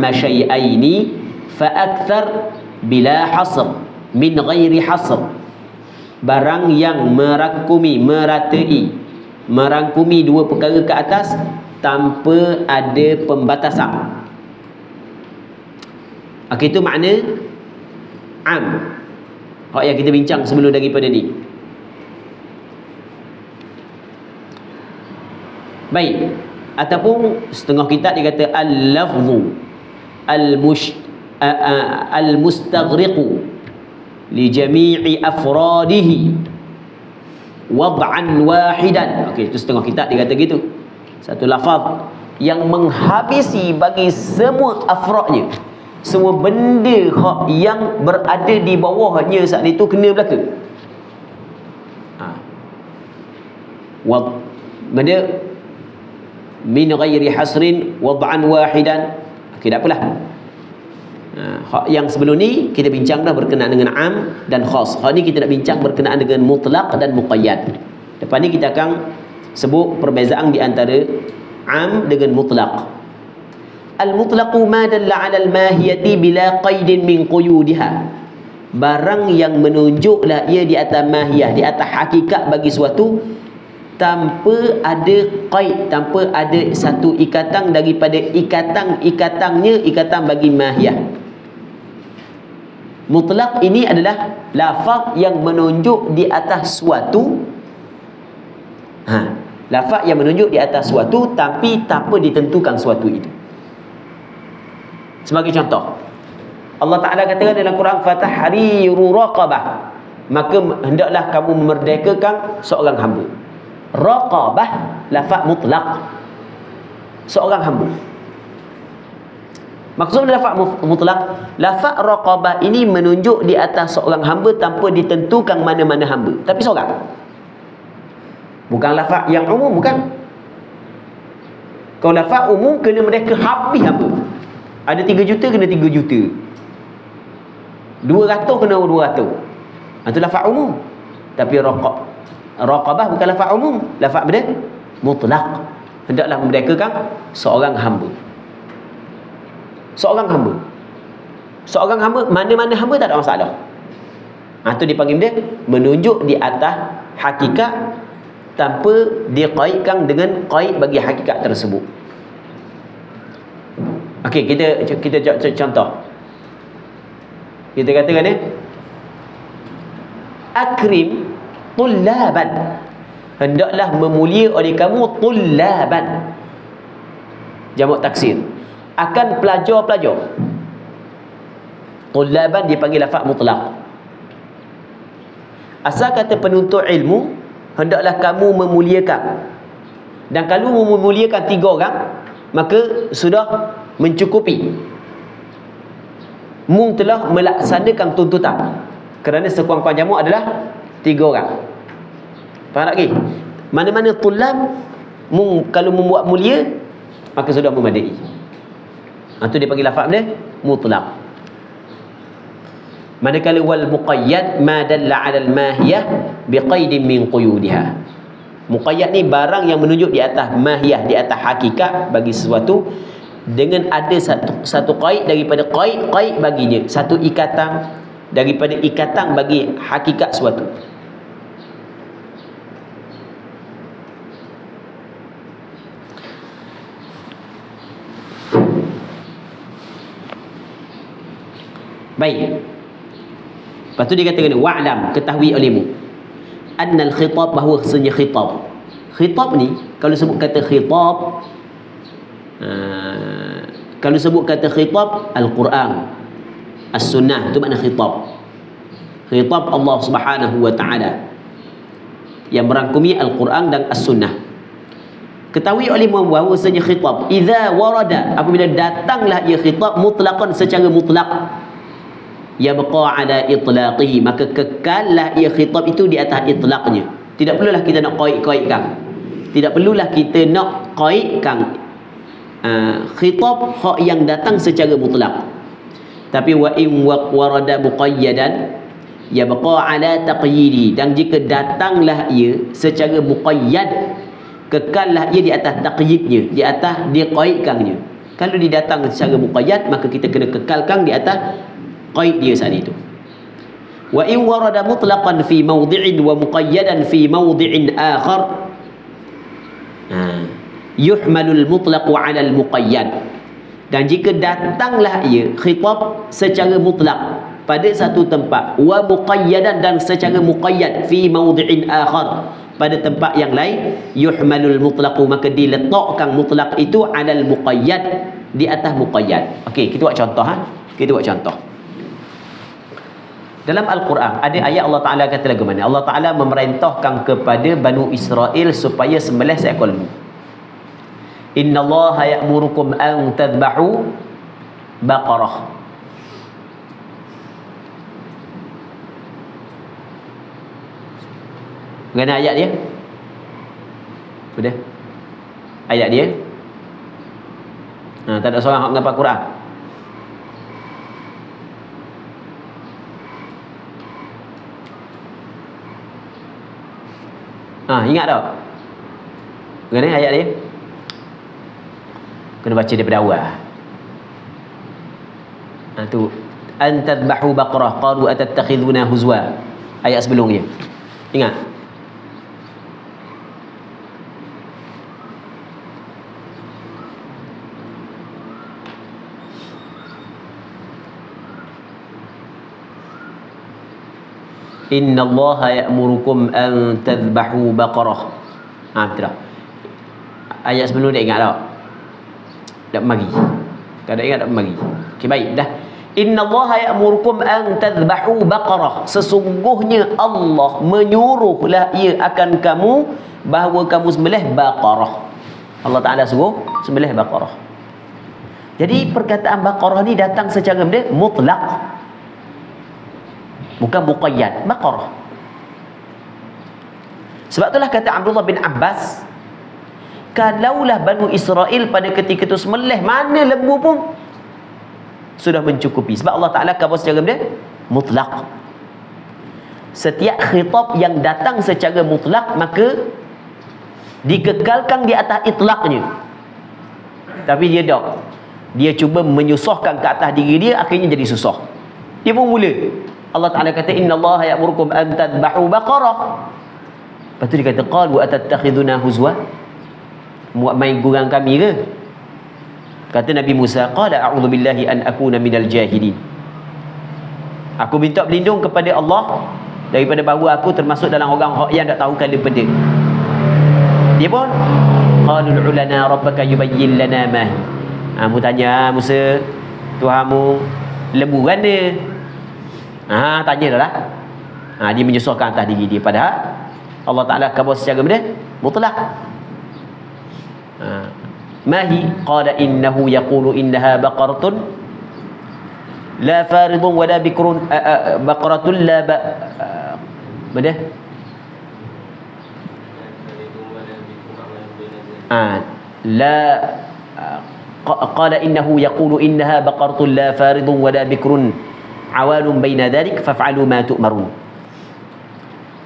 syai'aini fa'akthar bila hasr min ghairi hasr, barang yang merangkumi 2 perkara ke atas tanpa ada pembatasan. Itu makna am yang kita bincang sebelum daripada ni. Baik. Ataupun setengah kitab dia kata al-lafzu al-mustaghriqu li jami'i afradihi wad'an wahidan. Okey, itu setengah kitab dia kata gitu. Satu lafaz yang menghabisi bagi semua afradnya, semua benda yang berada di bawahnya saat itu kena belaka. Benda min ghairi hasrin wad'an wahidan. Okey, tak apalah. Hak yang sebelum ni kita bincang dah berkenaan dengan am dan khas. Hak ni kita nak bincang berkenaan dengan mutlaq dan muqayyad. Depan ni kita akan sebut perbezaan di antara am dengan mutlaq. Al-mutlaqu ma dalla 'ala al-mahiyati bila qaidin min quyudiha. Barang yang menunjuklah ia di atas mahiyah, di atas hakikat bagi suatu, tanpa ada qaid, tanpa ada satu ikatan daripada ikatan-ikatannya, ikatan bagi mahiyah. Mutlaq ini adalah lafaz yang menunjuk di atas suatu, lafaz yang menunjuk di atas suatu tapi tanpa ditentukan suatu itu. Sebagai contoh, Allah Ta'ala katakan dalam Quran, fatahriru raqabah, maka hendaklah kamu memerdekakan seorang hamba. Raqabah lafaz mutlaq, seorang hamba. Maksud lafaz mutlaq, lafaz raqabah ini menunjuk di atas seorang hamba tanpa ditentukan mana-mana hamba, tapi seorang. Bukan lafaz yang umum, bukan. Kalau lafaz umum kena mereka habis hamba. Ada 3 juta kena 3 juta. 200 kena 200. Itu lafaz umum. Tapi raqabah bukan lafaz umum, lafaz benda mutlaq. Hendaklah memerdekakan seorang hamba. Seorang hamba. Seorang hamba, mana-mana hamba tak ada masalah. Itu dipanggil dia menunjuk di atas hakikat tanpa diqaidkan dengan qaid bagi hakikat tersebut. Okey, kita contoh. Kita katakan ni, akrim tullaban, hendaklah memulia oleh kamu tullaban, jamak taksir, akan pelajar-pelajar. Tullaban dipanggil lafaz mutlaq. Asal kata penuntut ilmu, hendaklah kamu memuliakan. Dan kalau memuliakan 3 orang, maka sudah mencukupi. Mung telah melaksanakan tuntutan. Kerana sekurang-kurang jamak adalah 3 orang. Faham tak lagi? Mana-mana tullab, mung kalau membuat mulia, maka sudah memadai. Itu dia panggil lafaz dia mutlaq. Manakala wal muqayyad ma dalla 'ala al-mahiyah biqaidin min quyudiha. Muqayyad ni barang yang menunjuk di atas mahiyah, di atas hakikat bagi sesuatu, dengan ada satu qaid daripada qaid baginya, satu ikatan daripada ikatan bagi hakikat sesuatu. Baik. Lepas tu dia katakan, wa'lam, ketahui olehmu, annal khitab, bahawa sebenarnya khitab. Khitab ni kalau sebut kata khitab, kalau sebut kata khitab, Al-Quran, As-Sunnah, itu makna khitab. Khitab Allah Subhanahu wa ta'ala yang merangkumi Al-Quran dan As-Sunnah. Ketahui olehmu bahawasanya khitab, idza warada, apabila datanglah ia khitab mutlaqan, secara mutlak, yabqa ala itlaqihi, maka kekallah ia khitab itu di atas itlaqnya. Tidak perlulah kita nak qaid-qaidkan. Tidak perlulah kita nak qaidkan khitab hak yang datang secara mutlak. Tapi wa in warada muqayyadan yabqa ala taqyidi, dan jika datanglah ia secara muqayyad, kekallah ia di atas taqyidnya, di atas diqaidkannya. Kalau dia datang secara muqayyad, maka kita kena kekalkan di atas qaid dia saat itu. Wa in warada mutlaqan fi mawdi'in wa muqayyadan fi mawdi'in akhar, yuhmalul mutlaqu 'ala al muqayyad. Dan jika datanglah ia khitab secara mutlak, pada satu tempat, wa muqayyadan dan secara muqayyad fi mawdi'in akhar, pada tempat yang lain, yuhmalul mutlaqu, maka diletakkan mutlaq itu alal muqayyad, di atas muqayyad. Okey, kita buat contoh Kita buat contoh. Dalam Al-Quran ada ayat Allah Ta'ala kata lagu mana? Allah Ta'ala memerintahkan kepada Banu Israel supaya sembelih seekor lembu. Inna Allaha ya'murukum an tadbahu baqarah. Mana ayat dia? Sudah? Ayat dia? Tak ada seorang yang menghafal Quran. Ingat tak? Mana ayat dia? Kena baca daripada awal. Tu an tadbahu baqarah qalu atattakhiduna huzwa. Ayat sebelum dia. Ingat? Inna Allaha ya'murukum an tadhbahu baqarah. Betul. Ayat sebelum dia ingat tak? Tak mari. Kalau ingat tak mari. Okey, baik dah. Inna Allaha ya'murukum an tadhbahu baqarah. Sesungguhnya Allah menyuruhlah ia akan kamu bahawa kamu sembelih baqarah. Allah Taala suruh sembelih baqarah. Jadi perkataan baqarah ni datang secara mutlak. Bukan muqayyad, baqarah. Sebab itulah kata Abdullah bin Abbas, kalaulah Banu Israel pada ketika itu sembelih mana lembu pun sudah mencukupi. Sebab Allah Ta'ala khabar secara mutlak. Setiap khitab yang datang secara mutlak maka dikekalkan di atas itlaknya. Tapi dia tak. Dia cuba menyusahkan ke atas diri dia, akhirnya jadi susah. Dia pun mula Allah Ta'ala kata Inna Allaha ya'murukum an tadbahu baqarah. Lepas tu dia kata qalu atattakhiduna huzwa, buat main gurang kami ke? Kata Nabi Musa, qala a'udzu billahi an akuna minal jahilin. Aku minta berlindung kepada Allah daripada bahawa aku termasuk dalam orang yang tak tahu kala benda. Dia pun qalu ulana rabbaka yubayyin lana ma. Mu tanya Musa, Tuhanmu lembu mana? Tanya dah lah. Dia menyusahkan atas diri dia. Padahal Allah Ta'ala khabar secara mutlak. Mahi qala innahu yaqulu innaha baqaratun la faridun wala bikrun baqaratun la mana? La qala innahu yaqulu innaha baqaratun la faridun wala bikrun awalun baina dhalik faf'alu ma tu'marun.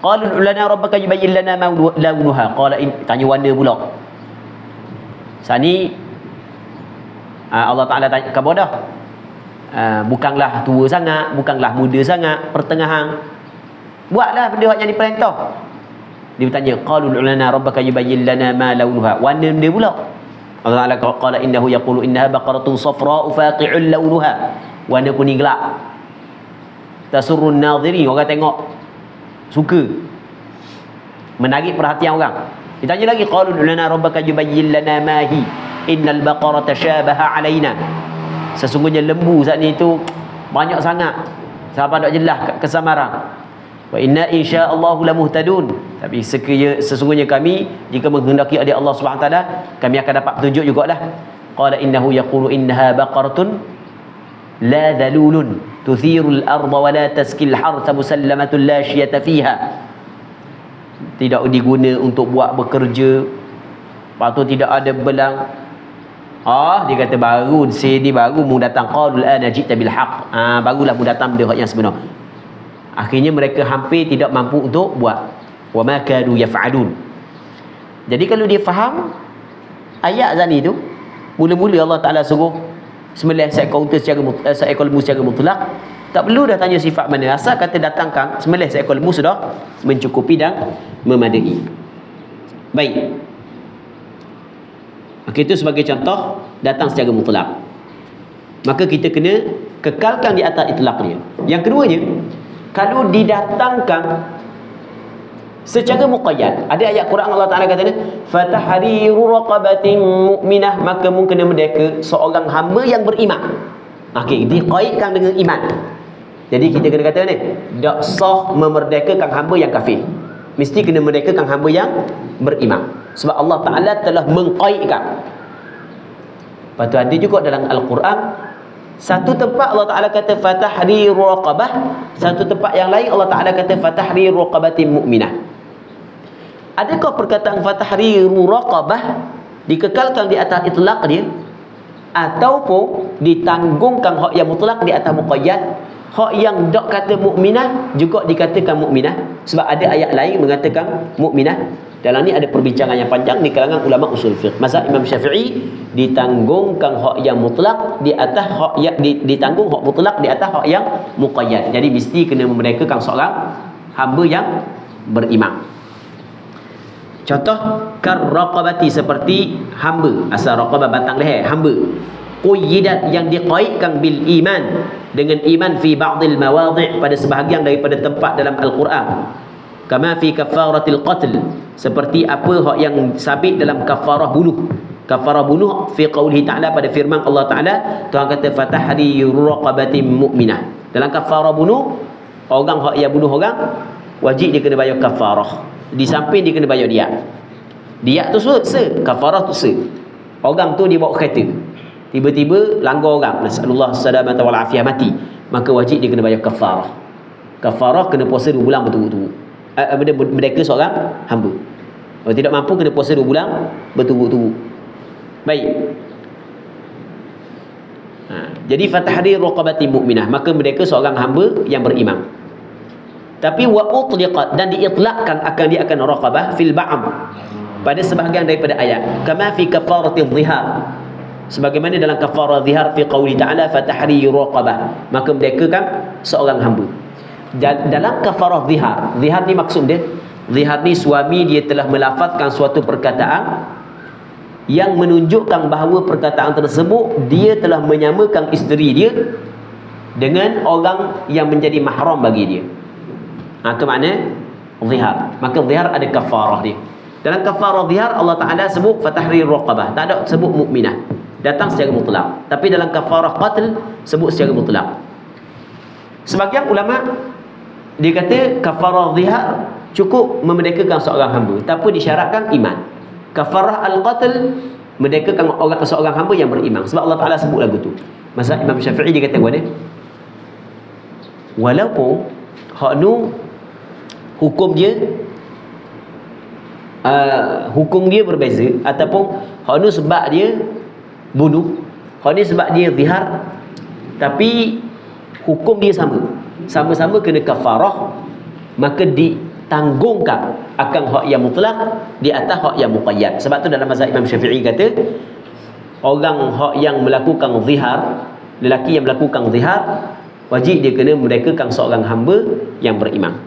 Qalu lana rabbaka yubayyin lana ma launuha. Qala tanya warna pula. Sani Allah Taala tanya khabar dah. Bukanlah tua sangat, bukanlah muda sangat, pertengahan. Buatlah benda yang diperintah. Dia bertanya, qalu lana rabbaka yubayyin lana ma launuha. Warna dia pula. Allah Taala qala innahu yaqulu innaha baqaratun safra'u faqi'un launuha. Warna kuning gelap. Tasurrun nadhiri, orang tengok suka, menarik perhatian orang. Ditanya lagi qalu lana rabbaka yubayyin lana ma hi innal baqarata syabaha alaina. Sesungguhnya lembu saat ni tu banyak sangat sampai tak jelas kesamaran. Wa inna insyaallahu lamuhtadun. Tapi sesungguhnya kami jika menghendaki oleh Allah Subhanahu Wa Taala kami akan dapat petunjuk jugalah. Qala innahu yaqulu innaha baqaratun la dalulun tuthirul arda wa la taskil hartha musallamatun la syiyata fiha. Tidak diguna untuk buat bekerja, lepas tu tidak ada belang. Dia kata baru sini baru mu datang qalul ana jita bil haqq. Barulah mu datang benda yang sebenar. Akhirnya mereka hampir tidak mampu untuk buat. Wa ma kadu yaf'alun. Jadi kalau dia faham ayat zani tu, mula-mula Allah Taala suruh sembelih seekor unta seekor lembu secara mutlak, tak perlu dah tanya sifat mana, asal kata datangkan sembelih seekor lembu sudah mencukupi dan memadai. Baik. Okey, itu sebagai contoh datang secara mutlak. maka kita kena kekalkan di atas itlaq dia. Yang keduanya, kalau didatangkan secara muqayyad, ada ayat Quran Allah Taala kata ni, fatahriru raqabatin mu'minah, maka mu kena merdeka seorang hamba yang beriman. Okey, diqaidkan dengan iman. Jadi kita kena kata ni, tak sah memerdekakan hamba yang kafir. Mesti kena merdekakan hamba yang beriman. Sebab Allah Taala telah mengqaidkan. Lepas tu ada juga dalam Al-Quran, satu tempat Allah Taala kata fatahriru raqabah, satu tempat yang lain Allah Taala kata fatahriru raqabatin mu'minah. Adakah perkataan fatahriru raqabah dikekalkan di atas itlaq dia, ataupun ditanggungkan hak yang mutlak di atas muqayyad? Hak yang dak kata mukminah juga dikatakan mukminah, sebab ada ayat lain mengatakan mukminah. Dalam ni ada perbincangan yang panjang di kalangan ulama usul fiqh. Mazhab Imam Syafi'i ditanggungkan hak yang mutlak di atas hak yang ditanggung hak mutlak di atas hak yang muqayyad. Jadi mesti kena memerdekakan seorang hamba yang beriman. Contoh karraqabati, seperti hamba, asal raqabah batang leher, hamba. Quyyidat, yang diqaidkan bil iman, dengan iman fi ba'dil mawadhi', pada sebahagian daripada tempat dalam Al-Quran. Kama fi kafaratil qatl, seperti apa hak yang sabit dalam kafarah bunuh. Kafarah bunuh fi qaulihi ta'ala, pada firman Allah Ta'ala, Tuhan kata fatahriru raqabatin mu'minah. Dalam kafarah bunuh, orang hak yang bunuh orang wajib dia kena bayar kafarah. Di samping dia kena bayar diat. Diat tu kafarah tu orang tu dia bawa kereta, tiba-tiba langgar orang, nasallallahu salamata wal afiyah, mati, maka wajib dia kena bayar kafarah. Kafarah kena puasa 2 bulan berturut-turut. Mereka seorang hamba. Kalau tidak mampu kena puasa 2 bulan berturut-turut. Baik. Jadi fatahrir raqabati mu'minah, maka mereka seorang hamba yang beriman. Tapi wa utliqat, dan diitlaqkan akan raqabah fil ba'd, pada sebahagian daripada ayat. Kama fi kafaratil zihar, sebagaimana dalam kafarah zihar fi qauli ta'ala fatahriru raqabah, maka mereka kan seorang hamba. Dalam kafarah zihar, zihar ni maksud dia, zihar ni suami dia telah melafazkan suatu perkataan yang menunjukkan bahawa perkataan tersebut dia telah menyamakan isteri dia dengan orang yang menjadi mahram bagi dia. Itu makna zihar. Maka zihar ada kafarah dia. Dalam kafarah zihar Allah Ta'ala sebut fatahriru raqabah, tak ada sebut mukminah, datang secara mutlak. Tapi dalam kafarah qatl sebut secara mutlak. Sebagian ulama dia kata kafarah zihar cukup memerdekakan seorang hamba, tapi disyaratkan iman. Kafarah al-qatl merdekakan seorang hamba yang beriman, sebab Allah Ta'ala sebut lagu tu. Masa Imam Syafi'i dia kata mana, walaupun hak nu hukum dia berbeza, ataupun hak nu sebab dia bunuh, hak ni sebab dia zihar, tapi hukum dia sama-sama kena kafarah, maka ditanggungkan akan hak yang mutlak di atas hak yang muqayyad. Sebab tu dalam mazhab Imam Syafi'i kata, orang hak yang melakukan zihar, lelaki yang melakukan zihar, wajib dia kena merdekakan seorang hamba yang beriman.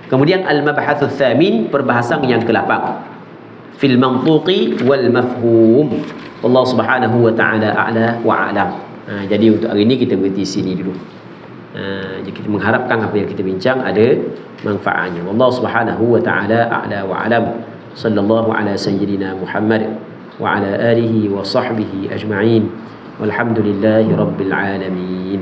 Kemudian al-mabhatsul tsamin, perbahasan yang ke-8, fil mantuqi wal mafhum. Allah Subhanahu wa ta'ala a'la wa a'lam. Jadi untuk hari ini kita berhenti sini dulu. Jadi kita mengharapkan apa yang kita bincang ada manfaatnya. Allah Subhanahu wa ta'ala a'la wa a'lam. Sallallahu ala sayyidina Muhammad wa ala alihi wa sahbihi ajma'in. Walhamdulillahi rabbil alamin.